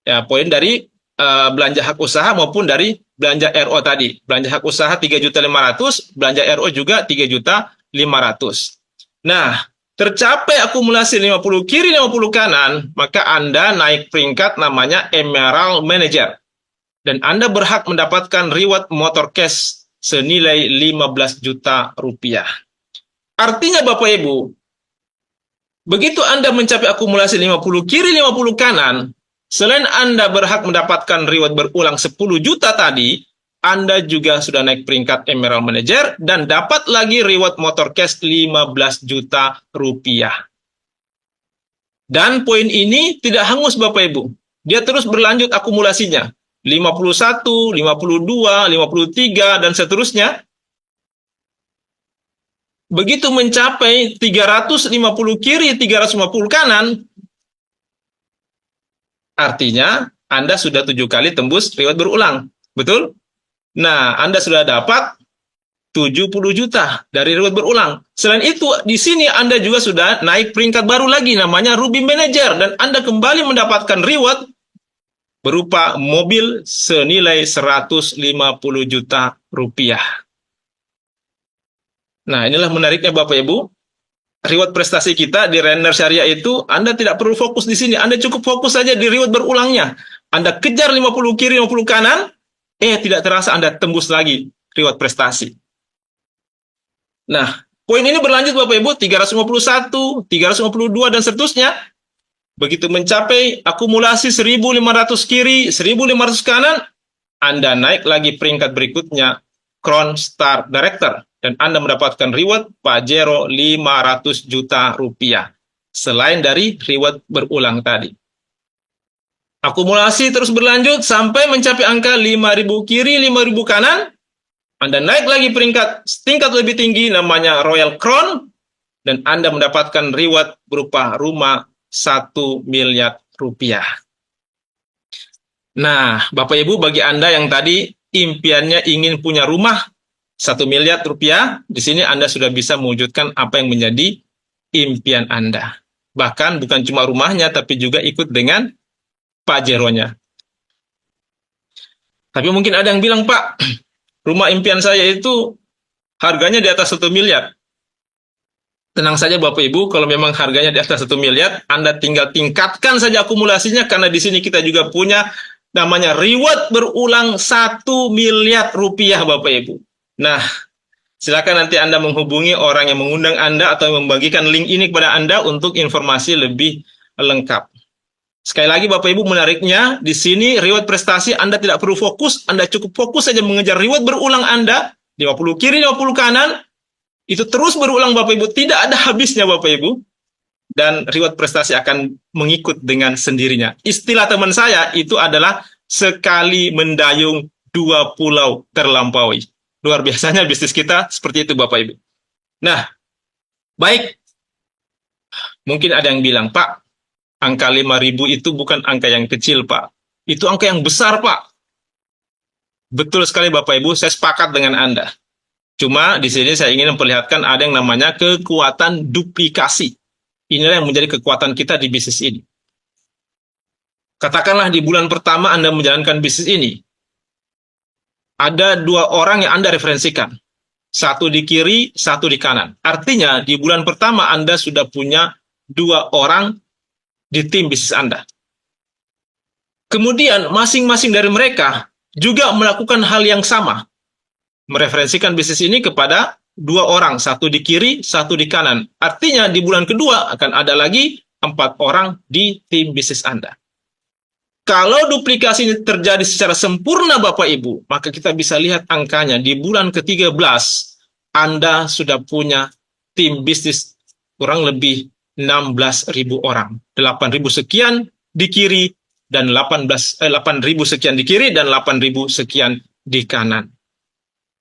Ya, poin dari belanja hak usaha maupun dari belanja RO tadi. Belanja hak usaha Rp3.500.000, belanja RO juga Rp3.500.000. Nah, tercapai akumulasi 50 kiri 50 kanan, maka Anda naik peringkat namanya Emerald Manager. Dan Anda berhak mendapatkan reward motor cash senilai Rp15 juta. Artinya Bapak Ibu, begitu Anda mencapai akumulasi 50 kiri 50 kanan, selain Anda berhak mendapatkan reward berulang 10 juta tadi, Anda juga sudah naik peringkat Emerald Manager dan dapat lagi reward motor cash Rp15 juta. Dan poin ini tidak hangus Bapak Ibu. Dia terus berlanjut akumulasinya. 51, 52, 53, dan seterusnya. Begitu mencapai 350 kiri, 350 kanan, artinya Anda sudah 7 kali tembus reward berulang. Betul? Nah, Anda sudah dapat 70 juta dari reward berulang. Selain itu, di sini Anda juga sudah naik peringkat baru lagi, namanya Ruby Manager. Dan Anda kembali mendapatkan reward berupa mobil senilai Rp150 juta. Nah, inilah menariknya Bapak Ibu. Reward prestasi kita di Renner Syariah itu, Anda tidak perlu fokus di sini. Anda cukup fokus saja di reward berulangnya. Anda kejar 50 kiri, 50 kanan, tidak terasa Anda tembus lagi reward prestasi. Nah, poin ini berlanjut Bapak Ibu, 351, 352, dan seterusnya. Begitu mencapai akumulasi 1.500 kiri, 1.500 kanan, Anda naik lagi peringkat berikutnya, Crown Star Director. Dan Anda mendapatkan reward Pajero Rp500 juta. Selain dari reward berulang tadi. Akumulasi terus berlanjut sampai mencapai angka 5.000 kiri, 5.000 kanan. Anda naik lagi tingkat lebih tinggi namanya Royal Crown, dan Anda mendapatkan reward berupa rumah 1 miliar rupiah. Nah, Bapak Ibu, bagi Anda yang tadi impiannya ingin punya rumah 1 miliar rupiah, di sini Anda sudah bisa mewujudkan apa yang menjadi impian Anda. Bahkan bukan cuma rumahnya, tapi juga ikut dengan pajeronya. Tapi mungkin ada yang bilang, Pak, rumah impian saya itu harganya di atas 1 miliar. Tenang saja Bapak Ibu, kalau memang harganya di atas 1 miliar, Anda tinggal tingkatkan saja akumulasinya, karena di sini kita juga punya namanya reward berulang 1 miliar rupiah Bapak Ibu. Nah, silakan nanti Anda menghubungi orang yang mengundang Anda atau membagikan link ini kepada Anda untuk informasi lebih lengkap. Sekali lagi Bapak Ibu, menariknya di sini reward prestasi Anda tidak perlu fokus, Anda cukup fokus saja mengejar reward berulang Anda, 50 kiri, 50 kanan, itu terus berulang Bapak Ibu, tidak ada habisnya Bapak Ibu, dan reward prestasi akan mengikut dengan sendirinya. Istilah teman saya itu adalah sekali mendayung 2 pulau terlampaui. Luar biasanya bisnis kita seperti itu Bapak Ibu. Nah, baik, mungkin ada yang bilang, Pak, angka 5.000 itu bukan angka yang kecil, Pak. Itu angka yang besar, Pak. Betul sekali, Bapak Ibu. Saya sepakat dengan Anda. Cuma di sini saya ingin memperlihatkan ada yang namanya kekuatan duplikasi. Inilah yang menjadi kekuatan kita di bisnis ini. Katakanlah di bulan pertama Anda menjalankan bisnis ini. Ada 2 orang yang Anda referensikan. Satu di kiri, satu di kanan. Artinya di bulan pertama Anda sudah punya 2 orang di tim bisnis Anda. Kemudian masing-masing dari mereka juga melakukan hal yang sama. Mereferensikan bisnis ini kepada 2 orang, satu di kiri, satu di kanan. Artinya di bulan kedua akan ada lagi 4 orang di tim bisnis Anda. Kalau duplikasi ini terjadi secara sempurna Bapak Ibu, maka kita bisa lihat angkanya. Di bulan ke-13, Anda sudah punya tim bisnis kurang lebih 16.000 orang. 8.000 sekian di kiri, dan 8.000 sekian di kiri, dan 8.000 sekian di kanan.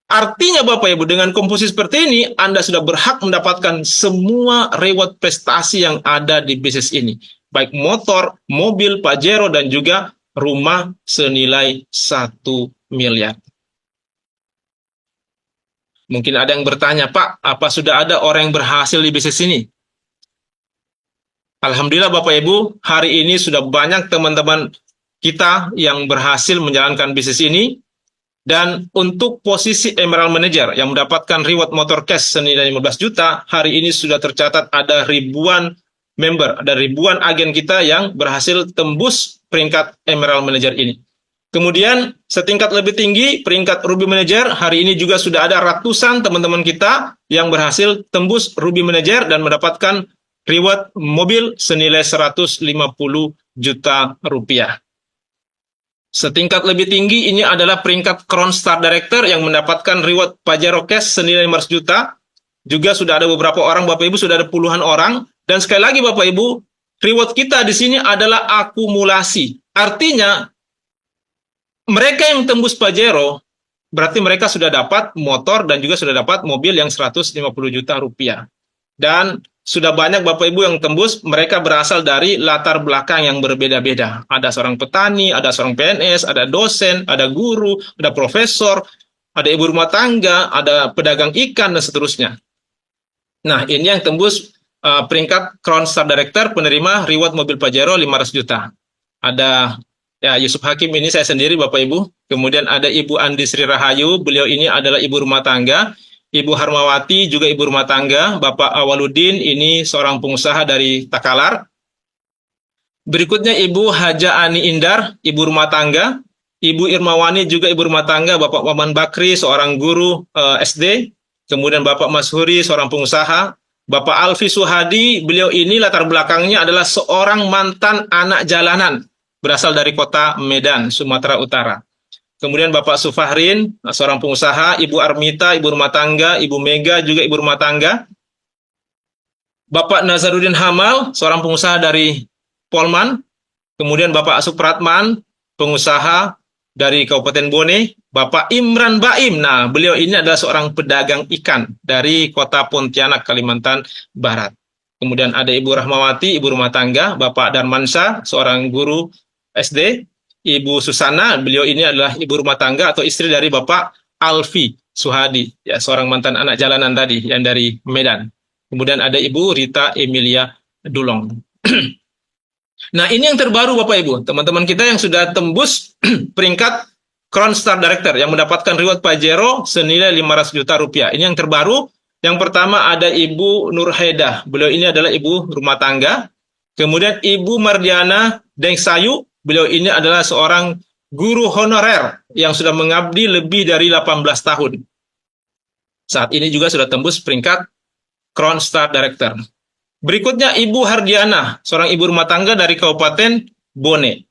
Artinya Bapak Ibu, dengan komposisi seperti ini, Anda sudah berhak mendapatkan semua reward prestasi yang ada di bisnis ini. Baik motor, mobil, Pajero, dan juga rumah senilai 1 miliar. Mungkin ada yang bertanya, Pak, apa sudah ada orang yang berhasil di bisnis ini? Alhamdulillah Bapak Ibu, hari ini sudah banyak teman-teman kita yang berhasil menjalankan bisnis ini. Dan untuk posisi Emerald Manager yang mendapatkan reward motor cash senilai 15 juta, hari ini sudah tercatat ada ribuan member, ada ribuan agen kita yang berhasil tembus peringkat Emerald Manager ini. Kemudian setingkat lebih tinggi, peringkat Ruby Manager, hari ini juga sudah ada ratusan teman-teman kita yang berhasil tembus Ruby Manager dan mendapatkan reward mobil senilai 150 juta rupiah. Setingkat lebih tinggi ini adalah peringkat Crown Star Director yang mendapatkan reward Pajero Cash senilai 500 juta. Juga sudah ada beberapa orang, Bapak Ibu, sudah ada puluhan orang. Dan sekali lagi Bapak Ibu, reward kita di sini adalah akumulasi. Artinya, mereka yang tembus Pajero, berarti mereka sudah dapat motor dan juga sudah dapat mobil yang 150 juta rupiah. Dan sudah banyak Bapak Ibu yang tembus, mereka berasal dari latar belakang yang berbeda-beda. Ada seorang petani, ada seorang PNS, ada dosen, ada guru, ada profesor, ada ibu rumah tangga, ada pedagang ikan, dan seterusnya. Nah, ini yang tembus peringkat Crown Star Director penerima reward mobil Pajero 500 juta. Ada ya Yusuf Hakim, ini saya sendiri Bapak Ibu. Kemudian ada Ibu Andi Sri Rahayu, beliau ini adalah ibu rumah tangga. Ibu Harmawati juga ibu rumah tangga. Bapak Awaludin ini seorang pengusaha dari Takalar. Berikutnya Ibu Haja Ani Indar, ibu rumah tangga. Ibu Irmawani juga ibu rumah tangga. Bapak Waman Bakri, seorang guru SD. Kemudian Bapak Mashuri, seorang pengusaha. Bapak Alfi Suhadi, beliau ini latar belakangnya adalah seorang mantan anak jalanan. Berasal dari kota Medan, Sumatera Utara. Kemudian Bapak Sufahrin, seorang pengusaha. Ibu Armita, ibu rumah tangga. Ibu Mega juga ibu rumah tangga. Bapak Nazarudin Hamal, seorang pengusaha dari Polman. Kemudian Bapak Supratman, pengusaha dari Kabupaten Bone, Bapak Imran Baim. Nah, beliau ini adalah seorang pedagang ikan dari Kota Pontianak, Kalimantan Barat. Kemudian ada Ibu Rahmawati, ibu rumah tangga, Bapak Darmansyah, seorang guru SD, Ibu Susana, beliau ini adalah ibu rumah tangga atau istri dari Bapak Alfi Suhadi, ya, seorang mantan anak jalanan tadi yang dari Medan. Kemudian ada Ibu Rita Emilia Dulong. Nah, ini yang terbaru Bapak Ibu, teman-teman kita yang sudah tembus peringkat Crown Star Director yang mendapatkan reward Pajero senilai 500 juta rupiah. Ini yang terbaru. Yang pertama ada Ibu Nurhaidah. Beliau ini adalah ibu rumah tangga. Kemudian Ibu Mardiana Dengsayu. Beliau ini adalah seorang guru honorer yang sudah mengabdi lebih dari 18 tahun. Saat ini juga sudah tembus peringkat Crown Star Director. Berikutnya Ibu Hardiana, seorang ibu rumah tangga dari Kabupaten Bone.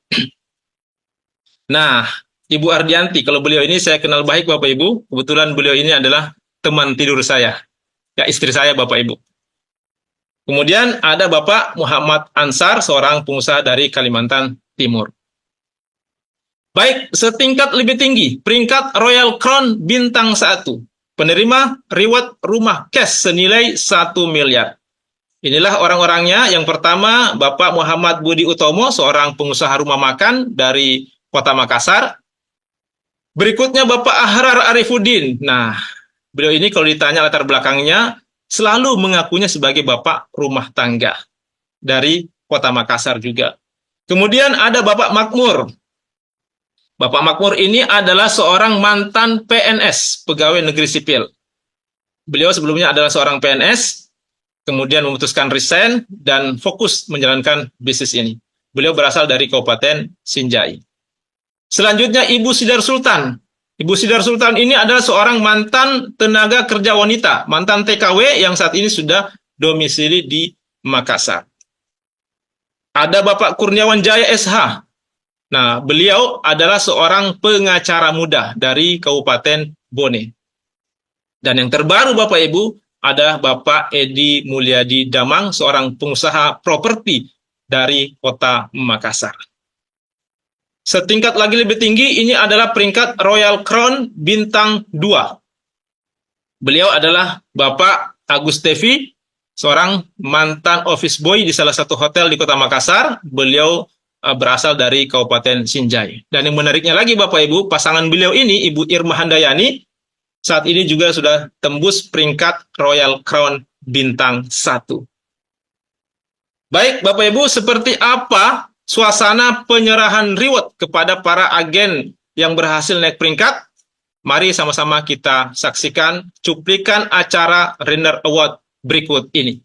Nah, Ibu Ardianti, kalau beliau ini saya kenal baik Bapak Ibu, kebetulan beliau ini adalah teman tidur saya, ya istri saya Bapak Ibu. Kemudian ada Bapak Muhammad Ansar, seorang pengusaha dari Kalimantan Timur. Baik, setingkat lebih tinggi, peringkat Royal Crown Bintang 1, penerima reward rumah cash senilai 1 miliar. Inilah orang-orangnya. Yang pertama, Bapak Muhammad Budi Utomo, seorang pengusaha rumah makan dari Kota Makassar. Berikutnya Bapak Ahrar Arifuddin. Nah, beliau ini kalau ditanya latar belakangnya, selalu mengakunya sebagai Bapak rumah tangga dari Kota Makassar juga. Kemudian ada Bapak Makmur. Bapak Makmur ini adalah seorang mantan PNS, pegawai negeri sipil. Beliau sebelumnya adalah seorang PNS, kemudian memutuskan resign dan fokus menjalankan bisnis ini. Beliau berasal dari Kabupaten Sinjai. Selanjutnya Ibu Sidar Sultan. Ibu Sidar Sultan ini adalah seorang mantan tenaga kerja wanita, mantan TKW yang saat ini sudah domisili di Makassar. Ada Bapak Kurniawan Jaya SH. Nah, beliau adalah seorang pengacara muda dari Kabupaten Bone. Dan yang terbaru Bapak Ibu, ada Bapak Edi Mulyadi Damang, seorang pengusaha properti dari Kota Makassar. Setingkat lagi lebih tinggi, ini adalah peringkat Royal Crown Bintang 2. Beliau adalah Bapak Agus Tevi, seorang mantan office boy di salah satu hotel di Kota Makassar. Beliau berasal dari Kabupaten Sinjai. Dan yang menariknya lagi Bapak Ibu, pasangan beliau ini, Ibu Irma Handayani, saat ini juga sudah tembus peringkat Royal Crown Bintang 1. Baik, Bapak Ibu, seperti apa suasana penyerahan reward kepada para agen yang berhasil naik peringkat? Mari sama-sama kita saksikan cuplikan acara Renner Award berikut ini.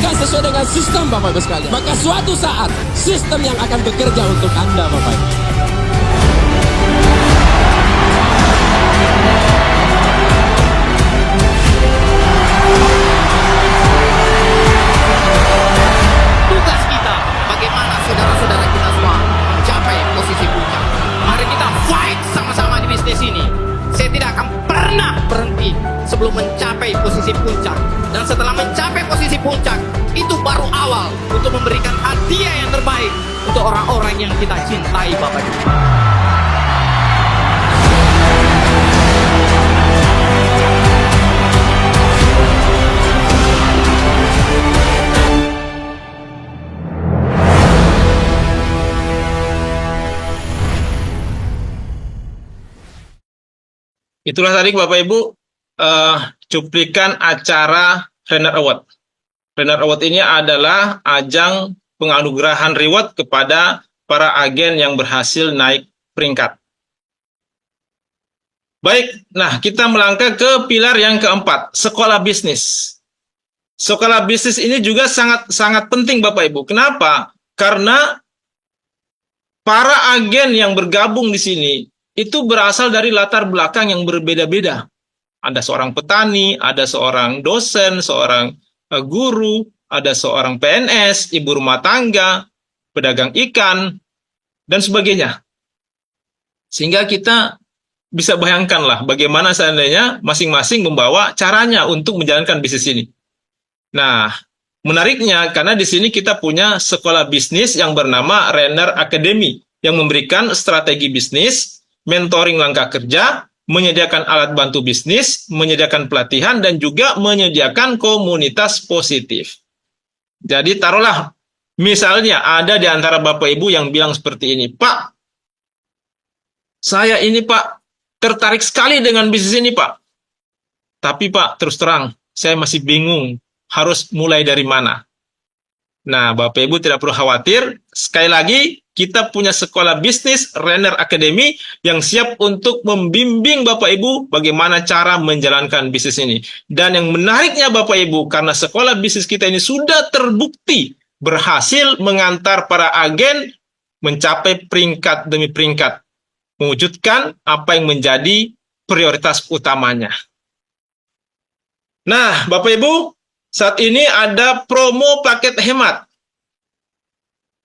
bukan sesuai dengan sistem Bapak Ibu sekalian, maka suatu saat sistem yang akan bekerja untuk Anda Bapak Ibu. Tugas kita, bagaimana saudara-saudara kita semua mencapai posisi puncak. Mari kita fight sama-sama di bisnis ini. Saya tidak akan pernah berhenti sebelum mencapai posisi puncak. Dan setelah mencapai posisi puncak, itu baru awal untuk memberikan hadiah yang terbaik untuk orang-orang yang kita cintai Bapak Ibu. Itulah tadi Bapak Ibu cuplikan acara Renner Award. Renner Award ini adalah ajang penganugerahan reward kepada para agen yang berhasil naik peringkat. Baik, nah kita melangkah ke pilar yang keempat, sekolah bisnis. Sekolah bisnis ini juga sangat penting Bapak Ibu. Kenapa? Karena para agen yang bergabung di sini itu berasal dari latar belakang yang berbeda-beda. Ada seorang petani, ada seorang dosen, seorang guru, ada seorang PNS, ibu rumah tangga, pedagang ikan, dan sebagainya. Sehingga kita bisa bayangkanlah bagaimana seandainya masing-masing membawa caranya untuk menjalankan bisnis ini. Nah, menariknya karena di sini kita punya sekolah bisnis yang bernama Renner Academy yang memberikan strategi bisnis, mentoring langkah kerja, menyediakan alat bantu bisnis, menyediakan pelatihan, dan juga menyediakan komunitas positif. Jadi taruhlah, misalnya ada di antara Bapak Ibu yang bilang seperti ini, Pak, saya ini Pak, tertarik sekali dengan bisnis ini Pak. Tapi Pak, terus terang, saya masih bingung, harus mulai dari mana. Nah, Bapak Ibu tidak perlu khawatir, sekali lagi, kita punya sekolah bisnis Renner Academy yang siap untuk membimbing Bapak Ibu bagaimana cara menjalankan bisnis ini. Dan yang menariknya Bapak Ibu, karena sekolah bisnis kita ini sudah terbukti berhasil mengantar para agen mencapai peringkat demi peringkat, mewujudkan apa yang menjadi prioritas utamanya. Nah, Bapak Ibu, saat ini ada promo paket hemat.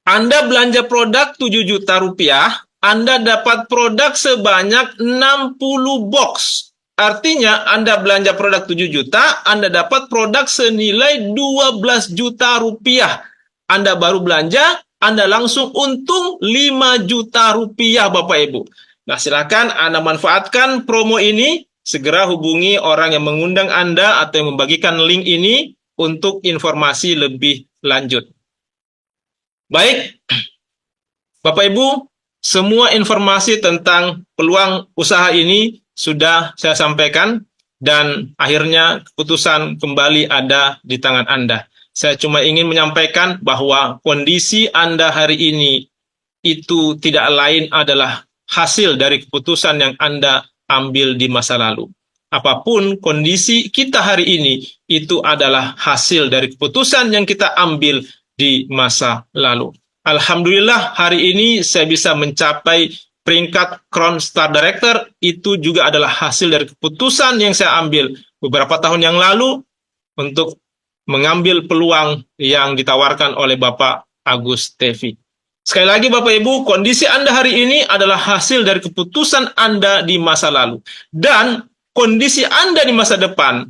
Anda belanja produk 7 juta rupiah, Anda dapat produk sebanyak 60 box. Artinya, Anda belanja produk 7 juta, Anda dapat produk senilai 12 juta rupiah. Anda baru belanja, Anda langsung untung 5 juta rupiah, Bapak Ibu. Nah, silakan Anda manfaatkan promo ini. Segera hubungi orang yang mengundang Anda atau yang membagikan link ini untuk informasi lebih lanjut. Baik, Bapak Ibu, semua informasi tentang peluang usaha ini sudah saya sampaikan dan akhirnya keputusan kembali ada di tangan Anda. Saya cuma ingin menyampaikan bahwa kondisi Anda hari ini itu tidak lain adalah hasil dari keputusan yang Anda ambil di masa lalu. Apapun kondisi kita hari ini, itu adalah hasil dari keputusan yang kita ambil di masa lalu. Alhamdulillah hari ini saya bisa mencapai peringkat Crown Star Director, itu juga adalah hasil dari keputusan yang saya ambil beberapa tahun yang lalu untuk mengambil peluang yang ditawarkan oleh Bapak Agus Tevi. Sekali lagi Bapak Ibu, kondisi Anda hari ini adalah hasil dari keputusan Anda di masa lalu. Dan kondisi Anda di masa depan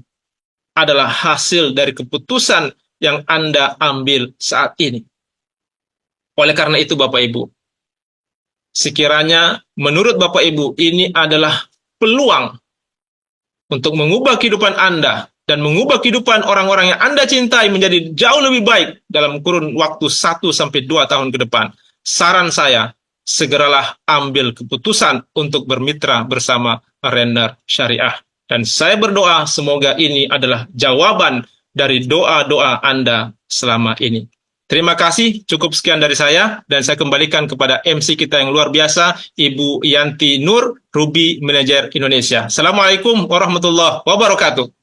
adalah hasil dari keputusan yang Anda ambil saat ini. Oleh karena itu Bapak Ibu, sekiranya menurut Bapak Ibu ini adalah peluang untuk mengubah kehidupan Anda dan mengubah kehidupan orang-orang yang Anda cintai menjadi jauh lebih baik dalam kurun waktu 1-2 tahun ke depan. Saran saya, segeralah ambil keputusan untuk bermitra bersama Renner Syariah. Dan saya berdoa semoga ini adalah jawaban dari doa-doa Anda selama ini. Terima kasih, cukup sekian dari saya, dan saya kembalikan kepada MC kita yang luar biasa, Ibu Yanti Nur, Ruby Manager Indonesia. Assalamualaikum warahmatullahi wabarakatuh.